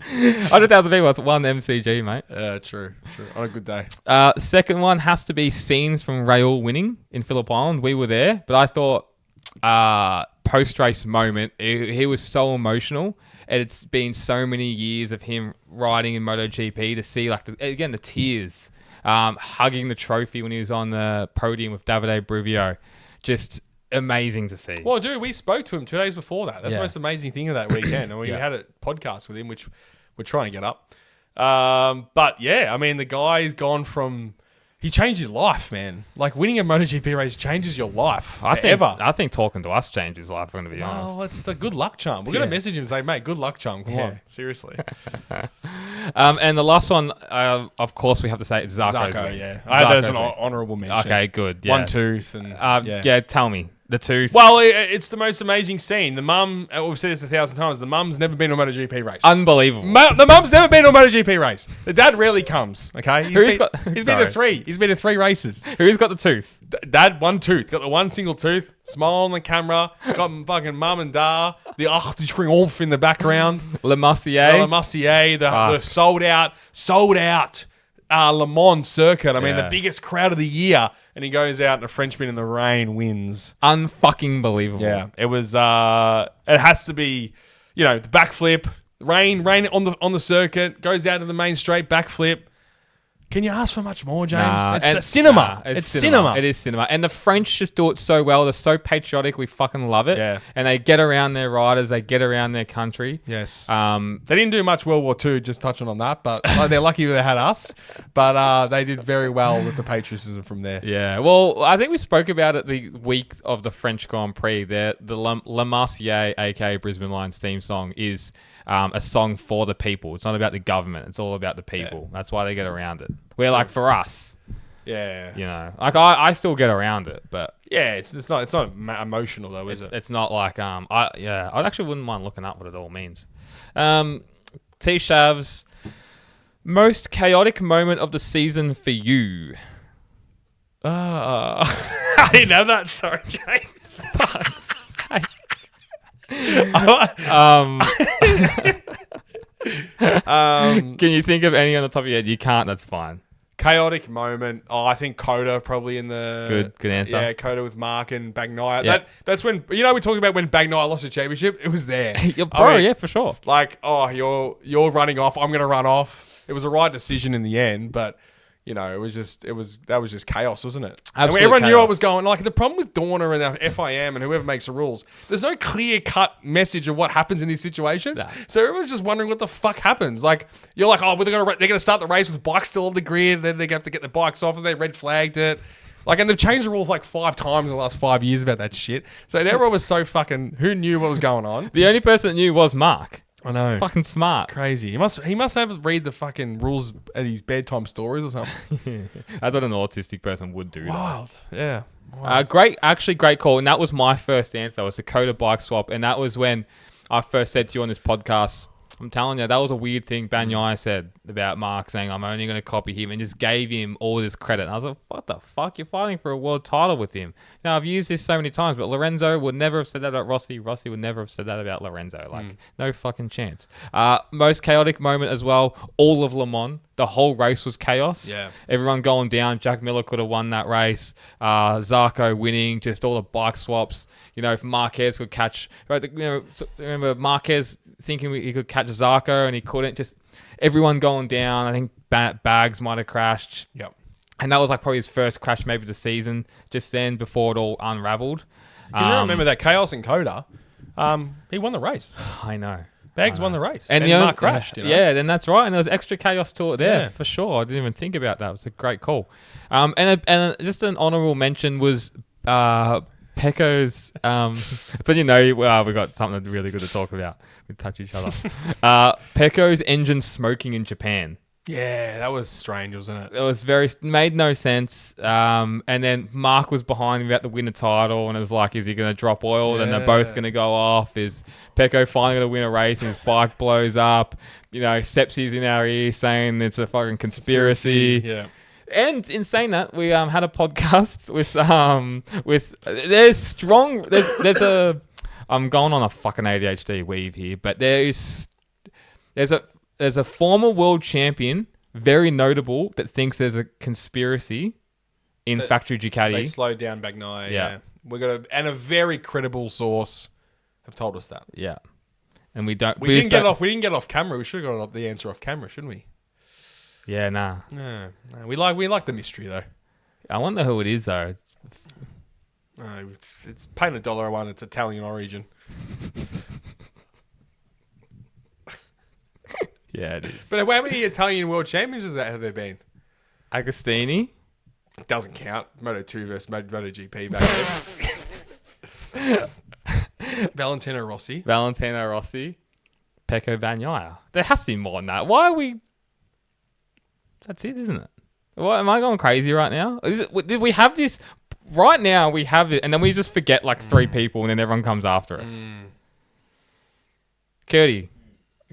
100,000 people, that's one MCG, mate. True. On a good day. Second one has to be scenes from Raul winning in Phillip Island. We were there, but I thought post-race moment, he was so emotional. And it's been so many years of him riding in MotoGP to see, the tears, hugging the trophy when he was on the podium with Davide Brivio. Just amazing to see. Well, dude, we spoke to him 2 days before that. That's the most amazing thing of that weekend. And we had a podcast with him, which we're trying to get up. But yeah, I mean, the guy's gone from... He changed his life, man. Like, winning a MotoGP race changes your life forever. I think talking to us changed his life, I'm going to be honest. Oh, it's the good luck charm. We're going to message him and say, mate, good luck charm. Come on. Seriously. And the last one, of course, we have to say it's Zarco's win. Yeah. I had that as an honourable mention. Okay, good. Yeah. One tooth. And tell me. The tooth. Well, it's the most amazing scene. The mum, we've said this 1,000 times, the mum's never been to a MotoGP race. Unbelievable. The mum's never been to a MotoGP race. The dad rarely comes, okay? He's been to 3. He's been to 3 races. Who's got the tooth? Dad, one tooth. Got the one single tooth. Smile on the camera. Got fucking mum and dad. The Arc de Triomphe in the background. Le Massier. The sold out Le Mans circuit. I mean, the biggest crowd of the year. And he goes out and a Frenchman in the rain wins. Unfucking believable. Yeah, it was. It has to be, the backflip, rain on the circuit, goes out to the main straight, backflip. Can you ask for much more, James? It's cinema. It's cinema. It is cinema. And the French just do it so well. They're so patriotic. We fucking love it. Yeah. And they get around their riders. They get around their country. Yes. They didn't do much World War II, just touching on that. But they're lucky they had us. But they did very well with the patriotism from there. Yeah. Well, I think we spoke about it the week of the French Grand Prix. The Le Massier, a.k.a. Brisbane Lions theme song, is... a song for the people. It's not about the government. It's all about the people. Yeah. That's why they get around it. For us, Yeah. You know, like I still get around it, but Yeah, it's not emotional though, is it? it's not like I actually wouldn't mind looking up what it all means. T Shavs, most chaotic moment of the season for you. I didn't have that. Sorry, James. Fuck's sake. Can you think of any on the top of your head? You can't. That's fine. Chaotic moment. Oh, I think Coda probably in the Good answer. Yeah, Coda with Mark and Bagnaia. Yeah. That's when we're talking about when Bagnaia lost the championship. It was there, Yeah, for sure. Like, oh, you're running off. I'm gonna run off. It was the right decision in the end, but that was just chaos, wasn't it? Absolute Everyone knew chaos. what was going. Like the problem with Dorna and the FIM and whoever makes the rules, there's no clear cut message of what happens in these situations. No. So everyone's just wondering what the fuck happens. Like you're like, oh, they're gonna start the race with bikes still on the grid, then they have to get the bikes off, and they red flagged it. Like, and they've changed the rules like 5 times in the last 5 years about that shit. So everyone was so fucking. Who knew what was going on? The only person that knew was Mark. I know. Fucking smart. Crazy. He must have read the fucking rules at his bedtime stories or something. I thought an autistic person would do that. Wild. Yeah. Wild. Great call. And that was my first answer. Was the Coda bike swap, and that was when I first said to you on this podcast. I'm telling you, that was a weird thing Bagnaia said about Mark saying, I'm only going to copy him, and just gave him all this credit. And I was like, what the fuck? You're fighting for a world title with him. Now, I've used this so many times, but Lorenzo would never have said that about Rossi. Rossi would never have said that about Lorenzo. Like, no fucking chance. Most chaotic moment as well, all of Le Mans. The whole race was chaos. Yeah. Everyone going down. Jack Miller could have won that race. Zarco winning. Just all the bike swaps. If Marquez could catch... remember Marquez thinking he could catch Zarco and he couldn't. Just everyone going down. I think Bags might have crashed. Yep. And that was like probably his first crash maybe of the season just then before it all unraveled. Because you remember that chaos in Coda, he won the race. I know. Bags won the race. And then Mark crashed. Yeah, then that's right. And there was extra chaos to it there for sure. I didn't even think about that. It was a great call. And just an honourable mention was Pecco's. It's when we got something really good to talk about. We touch each other. Pecco's engine smoking in Japan. Yeah, that was strange, wasn't it? It was made no sense. And then Mark was behind him about to win the title, and it was like, is he going to drop oil? Then they're both going to go off. Is Pecco finally going to win a race, and his bike blows up? Sepsi's in our ear saying it's a fucking conspiracy. Yeah. And in saying that, we had a podcast with there's a I'm going on a fucking ADHD weave here, but there's a former world champion, very notable, that thinks there's a conspiracy in Factory Ducati. They slowed down Bagnaia. Yeah. And a very credible source have told us that. Yeah. And we don't. We didn't get off camera. We should have got the answer off camera, shouldn't we? Yeah, nah. No. We like the mystery though. I wonder who it is though. No, it's paint $1. It's Italian origin. Yeah, it is. But how many Italian world champions have there been? Agostini. It doesn't count. Moto2 versus MotoGP back then. Valentino Rossi. Pecco Bagnaia. There has to be more than that. Why are we... That's it, isn't it? What, am I going crazy right now? Did we have this... Right now, we have it, and then we just forget like 3 people, and then everyone comes after us. Curdy,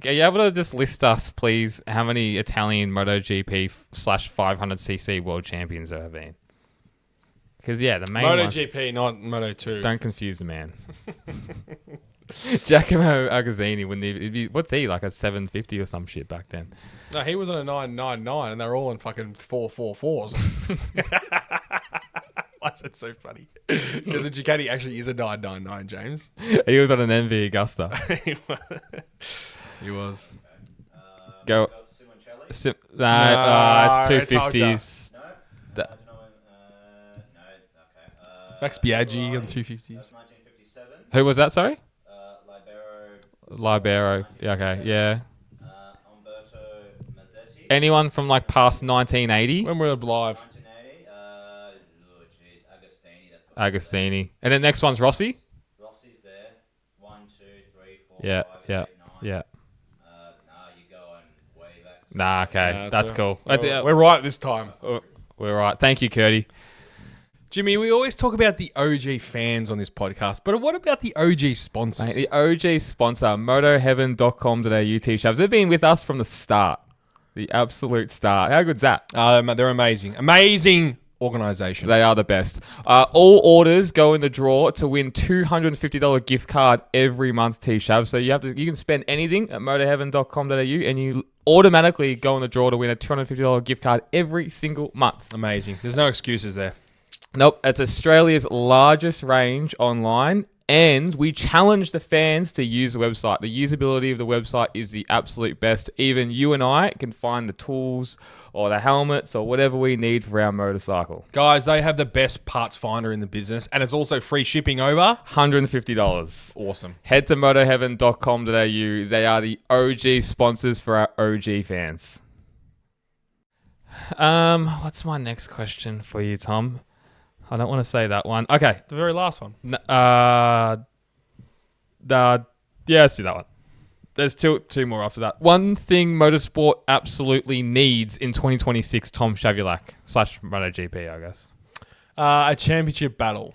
are you able to just list us, please, how many Italian MotoGP /500cc world champions there have been? Because, the main MotoGP, not Moto2. Don't confuse the man. Giacomo Agazzini, wouldn't he be... What's he, like a 750 or some shit back then? No, he was on a 999, and they're all in fucking 444s. Why is that so funny? Because the Ducati actually is a 999, James. He was on an MV Augusta. He was. Go. It's 250s. No? That- No, okay. Max Biaggi on 250s. That's 1957. Who was that, sorry? Libero. Libero. Yeah, okay, yeah. Umberto Mazzetti. Anyone from like past 1980? When we're live. 1980. Agostini. That's Agostini. And then next one's Rossi? Rossi's there. 1, 2, 3, 4, Yeah, 5, yeah, 8, 9. yeah. You're going way back. Nah, okay. Nah, that's cool. We're right this time. We're right. Thank you, Curdy. Jimmy, we always talk about the OG fans on this podcast, but what about the OG sponsors? Mate, the OG sponsor, motoheaven.com.au T-Shavs. They've been with us from the start. The absolute start. How good's that? They're amazing. Amazing organisation. They are the best. All orders go in the draw to win $250 gift card every month, T-Shav. So you can spend anything at motorheaven.com.au and you automatically go in the draw to win a $250 gift card every single month. Amazing. There's no excuses there. Nope. It's Australia's largest range online. And we challenge the fans to use the website. The usability of the website is the absolute best. Even you and I can find the tools or the helmets or whatever we need for our motorcycle. Guys, they have the best parts finder in the business, and it's also free shipping over $150. Awesome. Head to motoheaven.com.au. They are the OG sponsors for our OG fans. What's my next question for you, Tom? I don't want to say that one. Okay. The very last one. Yeah, let's do that one. There's two more after that. One thing motorsport absolutely needs in 2026, Tom Shavulak / MotoGP, I guess. A championship battle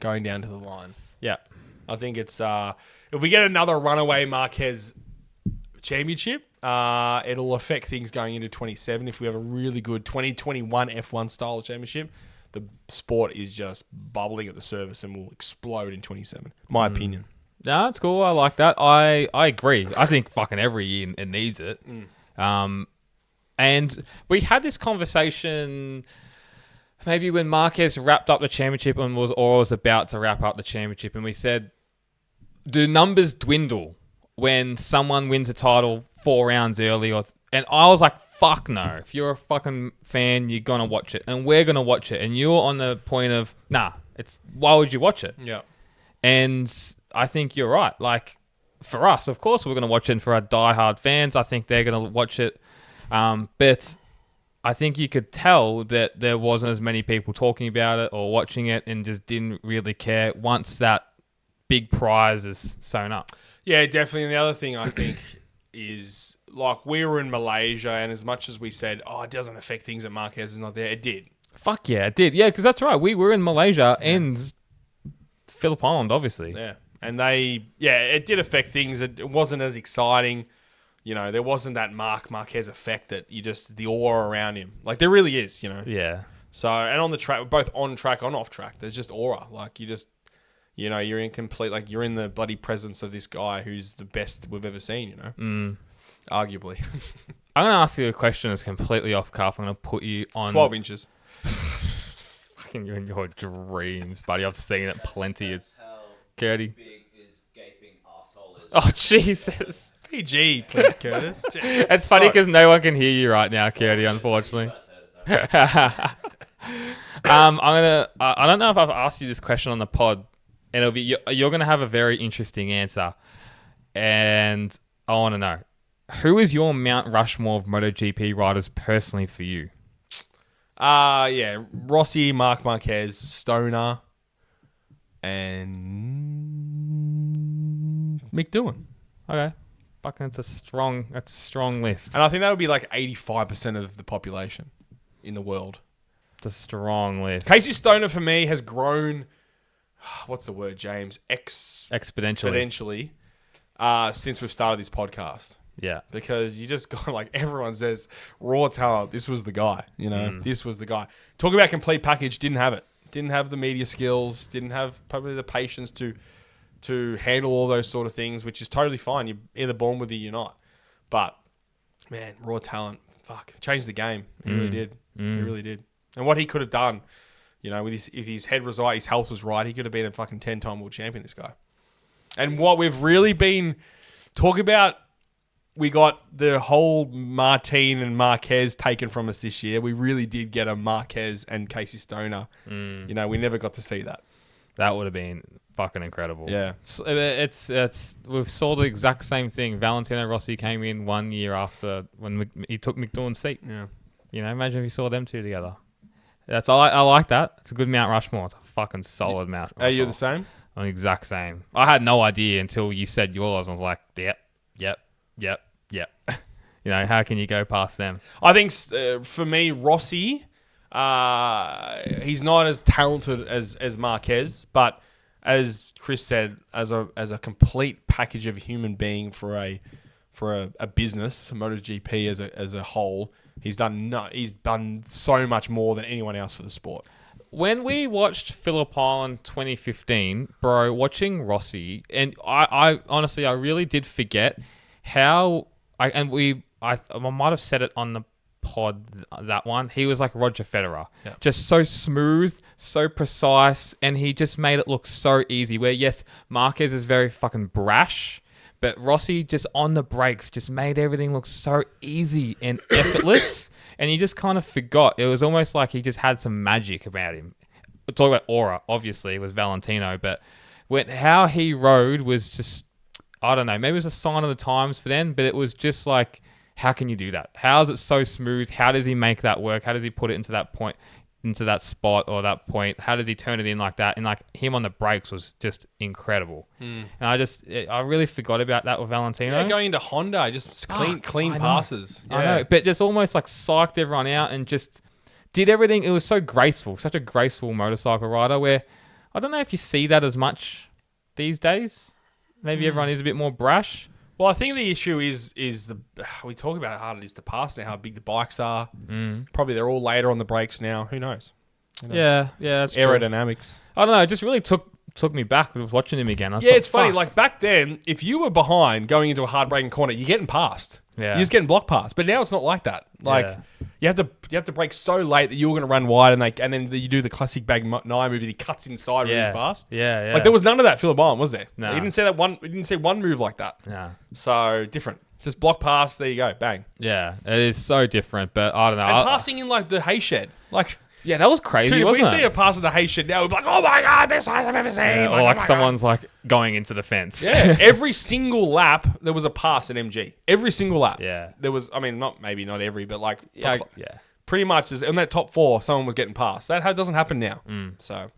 going down to the line. Yeah. I think it's if we get another runaway Marquez championship, it'll affect things going into 27. If we have a really good 2021 F1 style championship, the sport is just bubbling at the surface and will explode in 27. My opinion. No, that's cool. I like that. I agree. I think fucking every year it needs it. And we had this conversation maybe when Marquez wrapped up the championship and was about to wrap up the championship, and we said, do numbers dwindle when someone wins a title 4 rounds early? And I was like, fuck no. If you're a fucking fan, you're going to watch it. And we're going to watch it. And you're on the point of, why would you watch it? Yeah. And I think you're right. Like, for us, of course, we're going to watch it. And for our diehard fans, I think they're going to watch it. But I think you could tell that there wasn't as many people talking about it or watching it and just didn't really care once that big prize is sewn up. Yeah, definitely. And the other thing I think is, like, we were in Malaysia, and as much as we said, it doesn't affect things that Marquez is not there, it did. Fuck yeah, it did. Yeah, because that's right. We were in Malaysia and Phillip Island, obviously. Yeah. And it did affect things. It wasn't as exciting. You know, there wasn't that Marquez effect that the aura around him. Like, there really is, you know. Yeah. So, and on the track, both on track and off track, there's just aura. Like, you're in complete, like, you're in the bloody presence of this guy who's the best we've ever seen, you know? Arguably. I'm going to ask you a question that's completely off cuff. I'm going to put you on... 12 inches. Fucking in your dreams, buddy. I've seen it plenty of... How Curdy. big is gaping arsehole is. Oh, Jesus. PG, please, Curtis. It's funny because no one can hear you right now, Curdy, unfortunately. I don't know if I've asked you this question on the pod, and it'll be you're going to have a very interesting answer, and I want to know, who is your Mount Rushmore of MotoGP riders personally for you? Yeah, Rossi, Marc Marquez, Stoner, and Mick Doohan. Okay, fucking, that's a strong list. And I think that would be like 85% of the population in the world. It's a strong list. Casey Stoner for me has grown. What's the word, James? Exponentially. Since we've started this podcast. Yeah. Because you just got, like, everyone says, raw talent, this was the guy, you know, this was the guy. Talk about complete package, didn't have it. Didn't have the media skills, didn't have probably the patience to handle all those sort of things, which is totally fine. You're either born with it or you're not. But, man, raw talent, changed the game. He really did. He really did. And what he could have done, you know, if his head was right, his health was right, he could have been a fucking 10-time world champion, this guy. And what we've really been talking about, we got the whole Martin and Marquez taken from us this year. We really did get a Marquez and Casey Stoner. You know, we never got to see that. That would have been fucking incredible. Yeah. It's we saw the exact same thing. Valentino Rossi came in 1 year after when he took McDougall's seat. Yeah. You know, imagine if you saw them two together. I like that. It's a good Mount Rushmore. It's a fucking solid Mount Rushmore. Are you the same? I'm the exact same. I had no idea until you said yours. I was like, yep. You know, how can you go past them? I think for me, Rossi, He's not as talented as Marquez, but as Chris said, as a complete package of a human being for a business, MotoGP as a whole, he's done so much more than anyone else for the sport. When we watched Phillip Island 2015, bro, watching Rossi, and I honestly, I really did forget how I might have said it on the pod, that one. He was like Roger Federer. Yeah. Just so smooth, so precise, and he just made it look so easy. Where, yes, Marquez is very fucking brash, but Rossi just on the brakes just made everything look so easy and effortless. And you just kind of forgot. It was almost like he just had some magic about him. Talk about aura, obviously, it was Valentino, but how he rode was just, I don't know, maybe it was a sign of the times for then, but it was just like, how can you do that? How is it so smooth? How does he make that work? How does he put it into that point, into that spot or that point? How does he turn it in like that? And like him on the brakes was just incredible. And I really forgot about that with Valentino. Yeah, going into Honda, just clean passes. I know, but just almost like psyched everyone out and just did everything. It was so graceful, such a graceful motorcycle rider where I don't know if you see that as much these days. Maybe everyone is a bit more brash. Well, I think the issue is we talk about how hard it is to pass now, how big the bikes are. Probably they're all later on the brakes now. Who knows? Yeah, that's true. Aerodynamics. I don't know. It just really took me back with watching him again. It's funny. Like back then, if you were behind going into a hard braking corner, you're getting passed. Yeah. You're just getting block passed. But now it's not like that. Like you have to brake so late that you're going to run wide, and then you do the classic bag 9 move that he cuts inside really fast. Yeah. Like there was none of that Phillip Island, was there? No. You didn't see that one. We didn't see one move like that. Yeah. So different. Just block pass. There you go. Bang. Yeah. It is so different, but I don't know. And passing in like the hay shed, like. Yeah, that was crazy, Dude, if wasn't we see it? a pass in the hay shed now, we'd be like, oh my God, best pass I've ever seen. Yeah, or oh like my someone's like going into the fence. God. Yeah, every single lap, there was a pass in MG. Every single lap. Yeah. There was, I mean, not every, but like, Yeah. pretty much in that top 4, someone was getting passed. That doesn't happen now. So.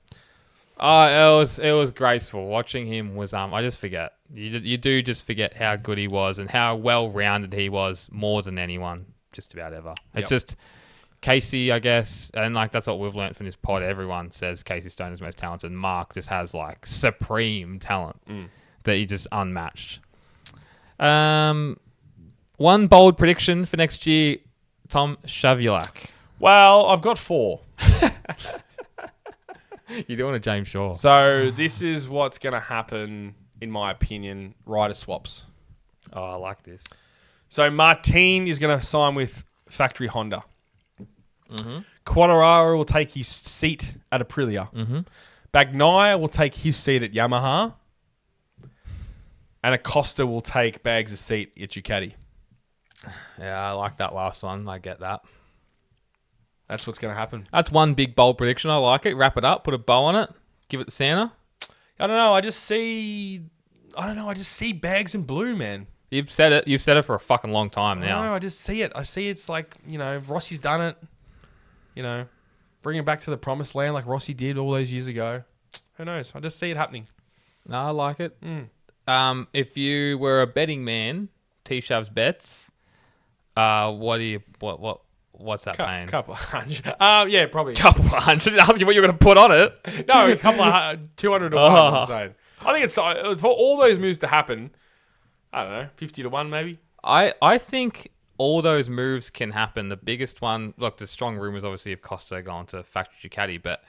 It was graceful. Watching him was, I just forget. You do just forget how good he was and how well-rounded he was more than anyone just about ever. It's just Casey, I guess, and like that's what we've learned from this pod. Everyone says Casey Stone is most talented. Mark just has like supreme talent that he just unmatched. One bold prediction for next year, Tom Shavilak. Well, I've got 4. You're doing a James Shaw. So this is what's going to happen, in my opinion, rider swaps. Oh, I like this. So Martin is going to sign with factory Honda. Quadraro will take his seat at Aprilia. Bagnaia will take his seat at Yamaha. And Acosta will take Bags' seat at Ducati. Yeah, I like that last one. I get that. That's what's going to happen. That's one big bold prediction. I like it. Wrap it up. Put a bow on it. Give it to Santa. I don't know. I just see Bags in blue, man. You've said it. You've said it for a fucking long time now. No, I just see it. I see it's like, Rossi's done it. Bring him back to the promised land like Rossi did all those years ago. Who knows? I just see it happening. No, I like it. If you were a betting man, T-Shav's bets, what's that paying? Couple of hundred. Yeah, probably. Couple of hundred. Ask you what you're going to put on it. No, a couple of 200 to 1, I'm saying. I think it's for all those moves to happen, I don't know, 50 to 1 maybe. I think all those moves can happen. The biggest one, look, the strong rumors obviously of Costa going to factory Ducati, but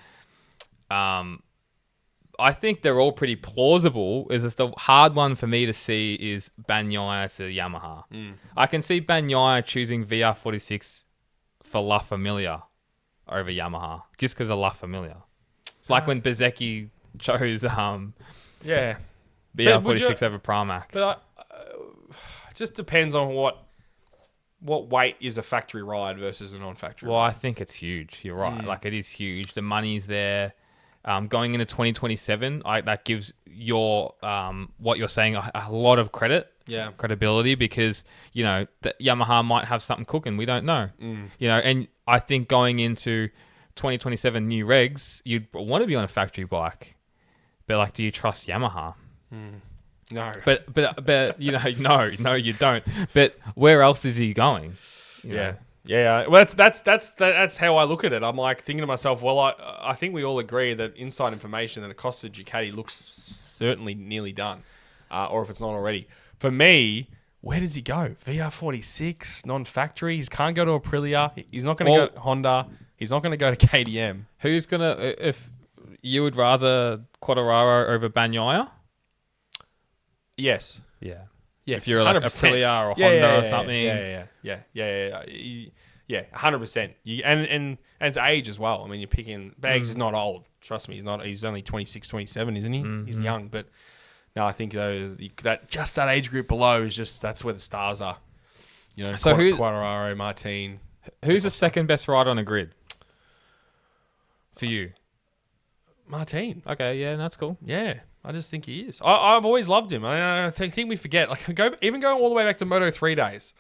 I think they're all pretty plausible. Is just the hard one for me to see is Bagnaia to Yamaha. I can see Bagnaia choosing VR46 for La Familia over Yamaha just because of La Familia. Like when Bezzecchi chose VR46 over Pramac. But it just depends on what weight is a factory ride versus a non-factory Well, ride. I think it's huge. You're right. Like it is huge. The money's there. Going into 2027, that gives your what you're saying a lot of credibility because the Yamaha might have something cooking. We don't know. And I think going into 2027 new regs, you'd want to be on a factory bike, but like, do you trust Yamaha? No. But no, you don't. But where else is he going? Yeah. Yeah, well, that's how I look at it. I'm like thinking to myself, well, I think we all agree that inside information that Acosta Ducati looks certainly nearly done, or if it's not already. For me, where does he go? VR46, non-factory. He can't go to Aprilia. He's not going to go to Honda. He's not going to go to KTM. Who's gonna? If you would rather Quartararo over Bagnaia? Yes. Yeah. Yes. If you're like 100%. Aprilia or Honda or something. Yeah. 100%. And it's age as well. I mean, you're picking Bags is not old. Trust me, he's not. He's only 26, 27, isn't he? He's young, but no, I think though that age group below is just that's where the stars are. You know, So Quartararo, Martin. Who's the second best rider on a grid for you? Martin. Okay, yeah, that's cool. Yeah, I just think he is. I've always loved him. I think we forget. Like even going all the way back to Moto 3 days.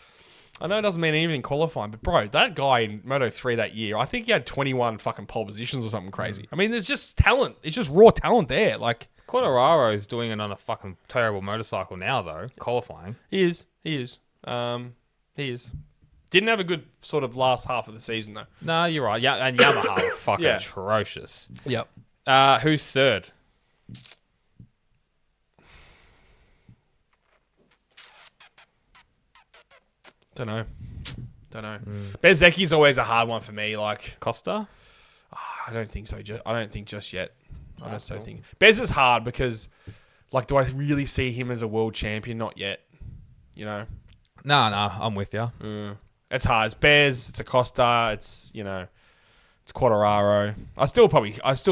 I know it doesn't mean anything qualifying, but bro, that guy in Moto 3 that year, I think he had 21 fucking pole positions or something crazy. I mean, there's just talent. It's just raw talent there. Like Quartararo is doing it on a fucking terrible motorcycle now, though, qualifying. he is. He is. Didn't have a good sort of last half of the season though. No, you're right. Yeah, and Yamaha were fucking Yeah. atrocious. Yep. Who's third? Don't know. Bezecchi's always a hard one for me. Like Costa? I don't think so. I don't think just yet. I just don't think. Bez is hard because, like, do I really see him as a world champion? Not yet. You know. No, I'm with you. It's hard. It's Bez. It's Acosta. It's it's Quartararo. I still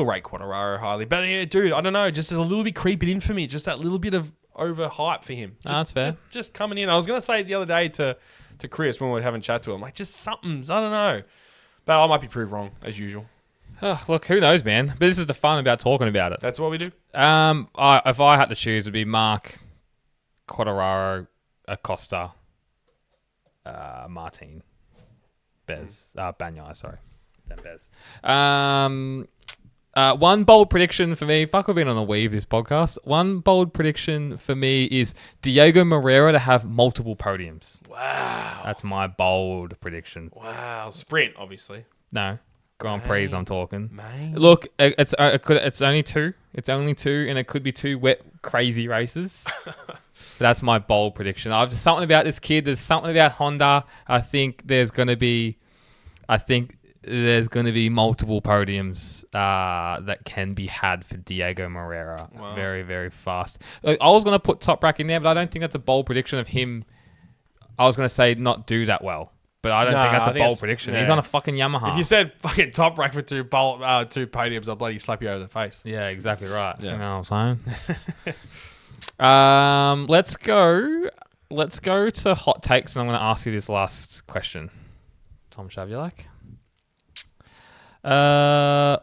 rate Quartararo highly, but yeah, dude, I don't know. Just there's a little bit creeping in for me. Just that little bit of overhype for him. That's fair. Just coming in. I was gonna say it the other day to Chris when we were having a chat to him, like just something's. I don't know, but I might be proved wrong as usual. Look, who knows, man? But this is the fun about talking about it. That's what we do. If I had to choose, it'd be Mark, Quartararo, Acosta, Martin, Bez, Bagnaia, sorry, then Bez. One bold prediction for me. Fuck, we've been on a weave this podcast. One bold prediction for me is Diego Moreira to have multiple podiums. Wow. That's my bold prediction. Wow. Sprint, obviously. No. Grand Prix, I'm talking. Mate. Look, it's only two. It's only two, and it could be two wet, crazy races. That's my bold prediction. There's something about this kid. There's something about Honda. I think there's going to be multiple podiums that can be had for Diego Moreira. Wow. Very, very fast. I was going to put Top Rack in there, but I don't think that's a bold prediction of him. I was going to say not do that well. But I don't think that's a bold prediction. Yeah. He's on a fucking Yamaha. If you said fucking Top Rack for two podiums, I'll bloody slap you over the face. Yeah, exactly right. Yeah. You know what I'm saying? Let's go to hot takes, and I'm going to ask you this last question. Tom Shavyalak.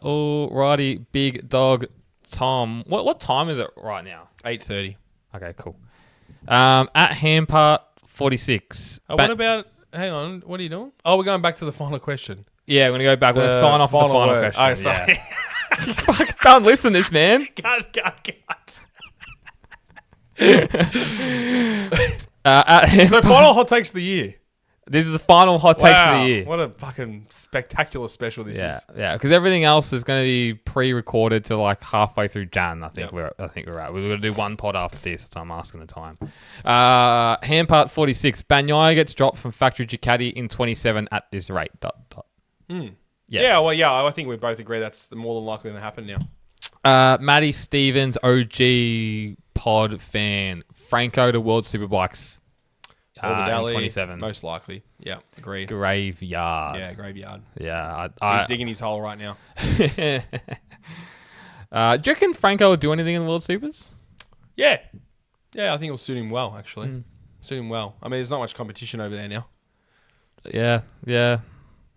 Alrighty, big dog Tom. What time is it right now? 8:30. Okay, cool. At Hampart 46. What about? Hang on, what are you doing? Oh, we're going back to the final question. Yeah, we're going to go back. We're going to sign off with the final word. question. Oh, sorry. Yeah. Just fucking don't listen to this, man. Cut. So final hot takes of the year. This is the final hot takes of the year. What a fucking spectacular special this is. Yeah, because everything else is going to be pre-recorded to like halfway through Jan. I think we're right. We're going to do one pod after this, so I'm asking the time. Hampart 46. Bagnaia gets dropped from factory Ducati in 27 at this rate. ... Yes. Yeah, well, yeah, I think we both agree that's more than likely to happen now. Matty Stevens, OG pod fan. Franco to World Superbikes. Morbidelli, 27. Most likely. Yeah, agreed. Graveyard. Yeah, graveyard. Yeah. He's digging his hole right now. Do you reckon Franco will do anything in the World Supers? Yeah. Yeah, I think it'll suit him well, actually. Suit him well. I mean, there's not much competition over there now. Yeah,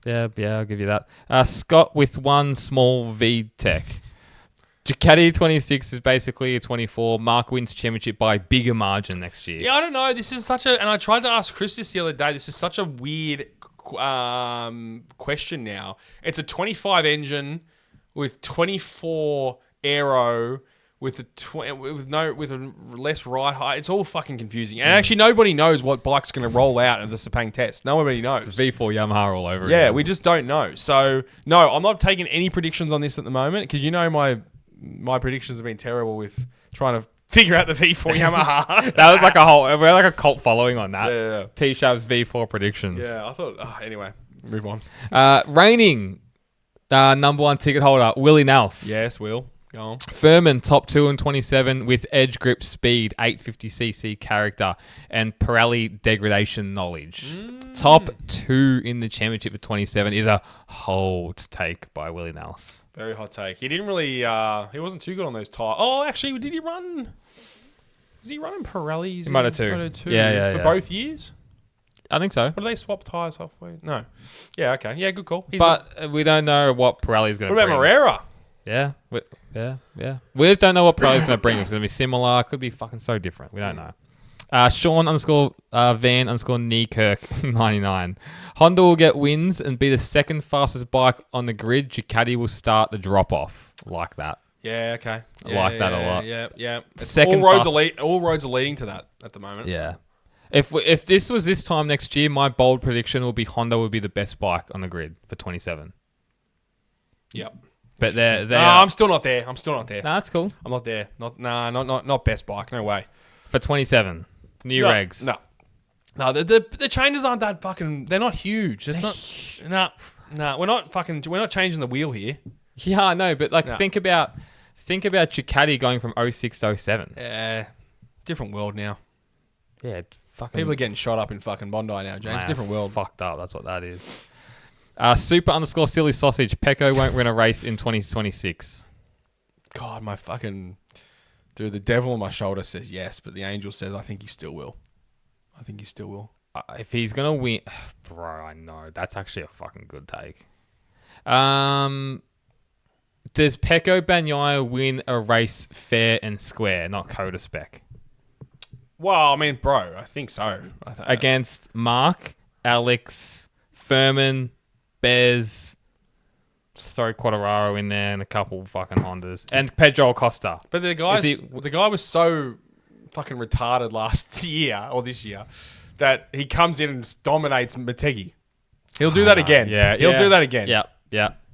I'll give you that. Scott with one small V Tech. Ducati 26 is basically a 24. Mark wins championship by a bigger margin next year. Yeah, I don't know. This is such a... And I tried to ask Chris this the other day. This is such a weird question now. It's a 25 engine with 24 aero with a less ride height. It's all fucking confusing. And actually, nobody knows what bike's going to roll out of the Sepang test. Nobody knows. It's V4 Yamaha all over. Yeah, again. we just don't know. So no, I'm not taking any predictions on this at the moment because my predictions have been terrible with trying to figure out the V4 Yamaha. That was like we're like a cult following on that. Yeah. T-Shav's V4 predictions. Yeah, I thought. Anyway, move on. Reigning number 1 ticket holder, Willie Nels. Yes, Will. Go on. Furman, top 2 in 27 with edge grip speed, 850cc character, and Pirelli degradation knowledge. Top 2 in the championship with 27 is a hold take by Willie Nels. Very hot take. He didn't really. He wasn't too good on those tires. Oh, actually, did he run? Was he running Pirellis? In Moto 2. Moto2 Yeah. For both years? I think so. Or do they swap tires halfway? No. Yeah, okay. Yeah, good call. But we don't know what Pirelli's going to What bring. about Morera? Yeah. We just don't know what Pirelli's going to bring. It's going to be similar. Could be fucking so different. We don't know. Sean _Van _Kneekirk 99. Honda will get wins and be the second fastest bike on the grid. Ducati will start the drop off. Like that. Yeah, okay. I like that a lot. Yeah. Second All roads are leading to that at the moment. Yeah. If this was this time next year, my bold prediction will be Honda will be the best bike on the grid for 27. Yep. But they're I'm still not there. Nah, that's cool. I'm not there. Not best bike. No way. For 27. New regs. No, the changes aren't that fucking. They're not huge. It's not. No, we're not changing the wheel here. Yeah, I know, but think about Ducati going from 06 to 07. Yeah, different world now. Yeah, fucking People are getting shot up in fucking Bondi now, James. Man, Different world. Fucked up. That's what that is. Super _silly sausage. Pecco won't win a race in 2026. God, my fucking dude. The devil on my shoulder says yes, but the angel says I think he still will. If he's gonna win, bro, I know that's actually a fucking good take. Does Pecco Bagnaia win a race fair and square, not Coda spec? Well, I mean, bro, I think so. Against Mark, Alex, Furman, Bez, just throw Quartararo in there and a couple fucking Hondas. And Pedro Acosta. But the guy was so fucking retarded last year or this year that he comes in and just dominates Motegi. He'll do that again. He'll do that again. Yeah.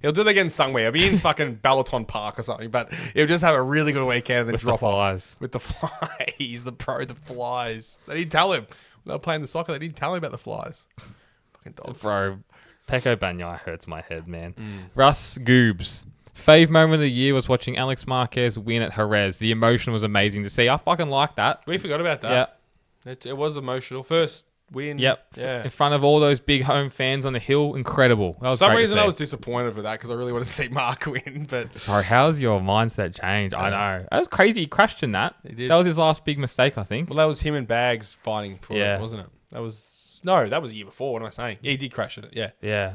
He'll do that again somewhere. He'll be in fucking Balaton Park or something, but he'll just have a really good weekend and then drop off. With the flies. He's the flies. They didn't tell him. When they were playing the soccer, they didn't tell him about the flies. Fucking dogs. Bro, Pecco Bagnaia hurts my head, man. Russ Goobs. Fave moment of the year was watching Alex Marquez win at Jerez. The emotion was amazing to see. I fucking like that. We forgot about that. Yeah. It was emotional. First win. Yep. Yeah. In front of all those big home fans on the hill. Incredible. That was For some great reason, to see. I was disappointed with that because I really wanted to see Mark win. But Bro, how's your mindset change? I know. That was crazy. He crashed in that. He did. That was his last big mistake, I think. Well, that was him and Bags fighting for it, wasn't it? That was the year before. What am I saying? Yeah, he did crash it. Yeah. Yeah.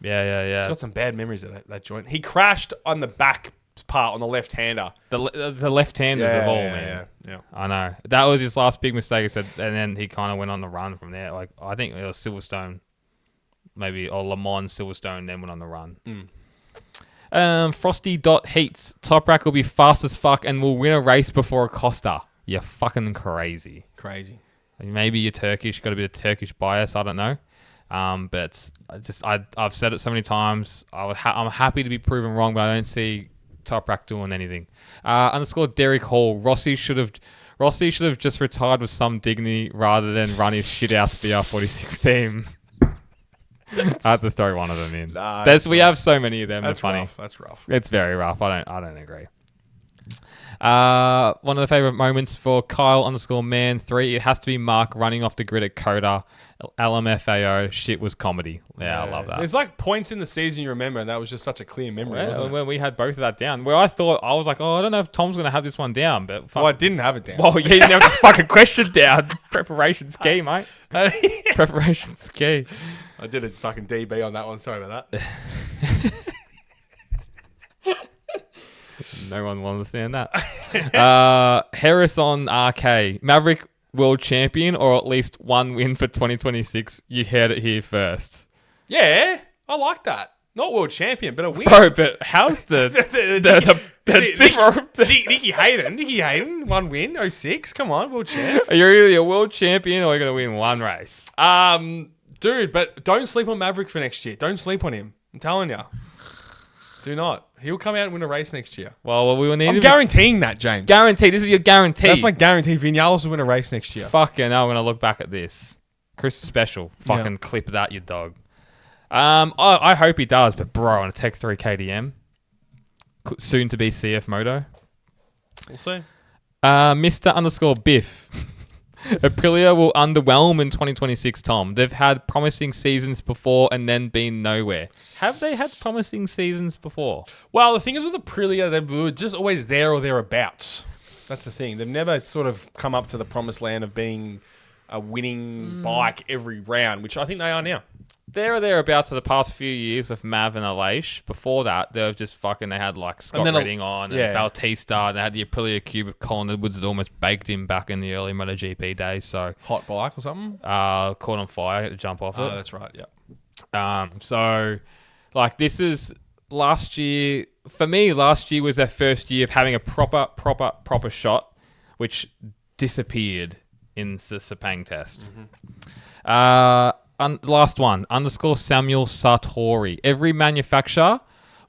He's got some bad memories of that joint. He crashed on the back part on the left-hander. The left-handers of all, man. Yeah. I know. That was his last big mistake, I said, and then he kind of went on the run from there. Like, I think it was Silverstone, maybe, or Le Mans, Silverstone, then went on the run. Frosty.Heats. Toprak will be fast as fuck and will win a race before Acosta. You're fucking crazy. Maybe you're Turkish, got a bit of Turkish bias, I don't know. But I've said it so many times. I'm happy to be proven wrong, but I don't see Toprak doing anything. _Derek Hall. Rossi should have just retired with some dignity rather than run his shit ass VR46 team. I have to throw one of them in. We have so many of them. They're funny. That's rough. It's very rough. I don't agree. One of the favorite moments for Kyle _man3. It has to be Mark running off the grid at Coda. LMFAO. Shit was comedy. Yeah, I love that. There's like points in the season you remember, and that was just such a clear memory, wasn't it? When we had both of that down. Where I was like, I don't know if Tom's going to have this one down. But I didn't have it down. Well, you didn't have the fucking question down. Preparation's key, mate. Preparation's key. I did a fucking DB on that one. Sorry about that. No one will understand that. Harris on RK. Maverick world champion or at least one win for 2026. You heard it here first. Yeah, I like that. Not world champion, but a win. Bro, but how's the different? Nicky Hayden, 1 win, 06. Come on, world champ. You're either a world champion or you're going to win one race. Dude, but don't sleep on Maverick for next year. Don't sleep on him. I'm telling you. Do not. He'll come out and win a race next year. Well, we will need I'm guaranteeing that, James. Guarantee. This is your guarantee. That's my guarantee. Vinales will win a race next year. Fucking hell, I'm going to look back at this. Christmas Special. Fucking clip that, you dog. I hope he does, but bro, on a Tech 3 KDM, soon to be CF Moto. We'll see. Mr_Biff. Aprilia will underwhelm in 2026, Tom. They've had promising seasons before and then been nowhere. Have they had promising seasons before? Well, the thing is with Aprilia, they were just always there or thereabouts. That's the thing. They've never sort of come up to the promised land of being a winning bike every round, which I think they are now. There or thereabouts for the past few years with Mav and Aleix. Before that, they were just fucking, they had like Scott Redding on and Bautista, and they had the Aprilia Cube with Colin Edwards that almost baked him back in the early MotoGP days. So hot bike or something? Caught on fire to jump off it. Oh, that's right, yeah. So, like, this is last year. For me, last year was their first year of having a proper shot, which disappeared in the Sepang test. Last one, _Samuel Sartori. Every manufacturer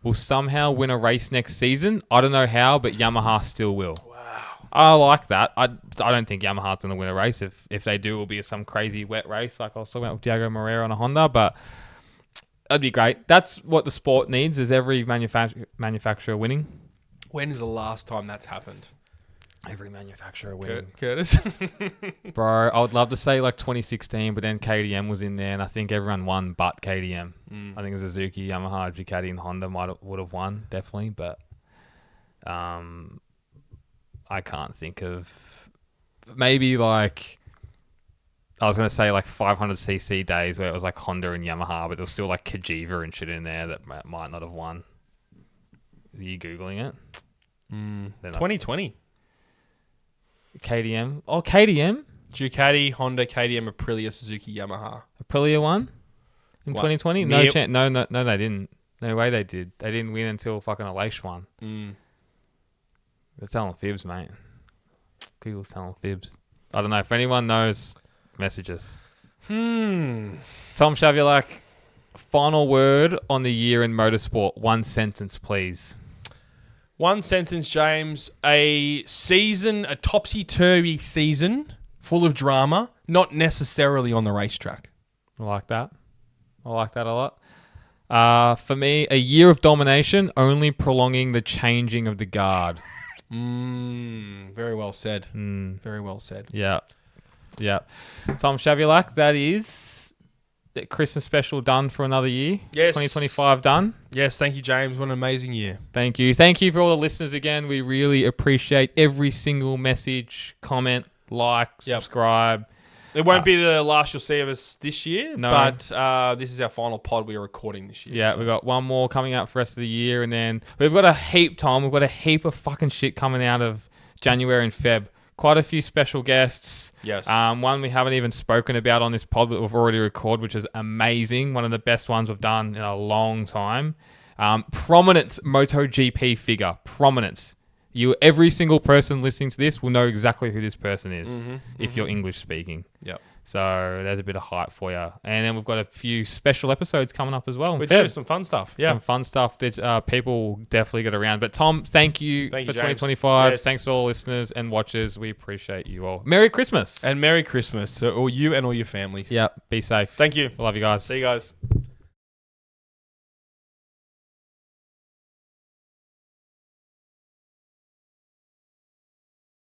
will somehow win a race next season. I don't know how, but Yamaha still will. Wow. I like that. I don't think Yamaha's going to win a race. If they do, it will be some crazy wet race like I was talking about with Diego Moreira on a Honda, but that'd be great. That's what the sport needs, is every manufacturer winning. When is the last time that's happened? Every manufacturer winning. Curtis? Bro, I would love to say like 2016, but then KTM was in there, and I think everyone won but KTM. I think Suzuki, Yamaha, Ducati, and Honda would have won, definitely, but I can't think of... Maybe like... I was going to say like 500cc days where it was like Honda and Yamaha, but it was still like Kajiva and shit in there that might not have won. Are you Googling it? 2020. KTM. Oh, KTM. Ducati, Honda, KTM, Aprilia, Suzuki, Yamaha. Aprilia won in 2020? No Yep. chance. No, they didn't. No way they did. They didn't win until fucking Aleix won. They're telling fibs, mate. Google's telling fibs. I don't know. If anyone knows, message us. Tom Shavialak, final word on the year in motorsport. One sentence, please. One sentence, James. A topsy-turvy season full of drama, not necessarily on the racetrack. I like that. I like that a lot. For me, a year of domination, only prolonging the changing of the guard. Very well said. Very well said. Yeah. Tom Shavialak, that is the Christmas Special done for another year. Yes. 2025 done. Yes, thank you, James. What an amazing year. Thank you. Thank you for all the listeners again. We really appreciate every single message, comment, like, subscribe. It won't be the last you'll see of us this year, No. but this is our final pod we are recording this year. Yeah, we've got one more coming out for the rest of the year, and then we've got a heap, Tom. We've got a heap of fucking shit coming out of January and Feb. Quite a few special guests. Yes. One we haven't even spoken about on this pod, but we've already recorded, which is amazing. One of the best ones we've done in a long time. Prominence MotoGP figure. Prominence. Every single person listening to this will know exactly who this person is if you're English speaking. Yep. So there's a bit of hype for you. And then we've got a few special episodes coming up as well. We do some fun stuff. Yeah. Some fun stuff that people definitely get around. But Tom, thank you for 2025. Yes. Thanks to all listeners and watchers. We appreciate you all. Merry Christmas. And Merry Christmas to all you and all your family. Yeah. Be safe. Thank you. Love you guys. See you guys.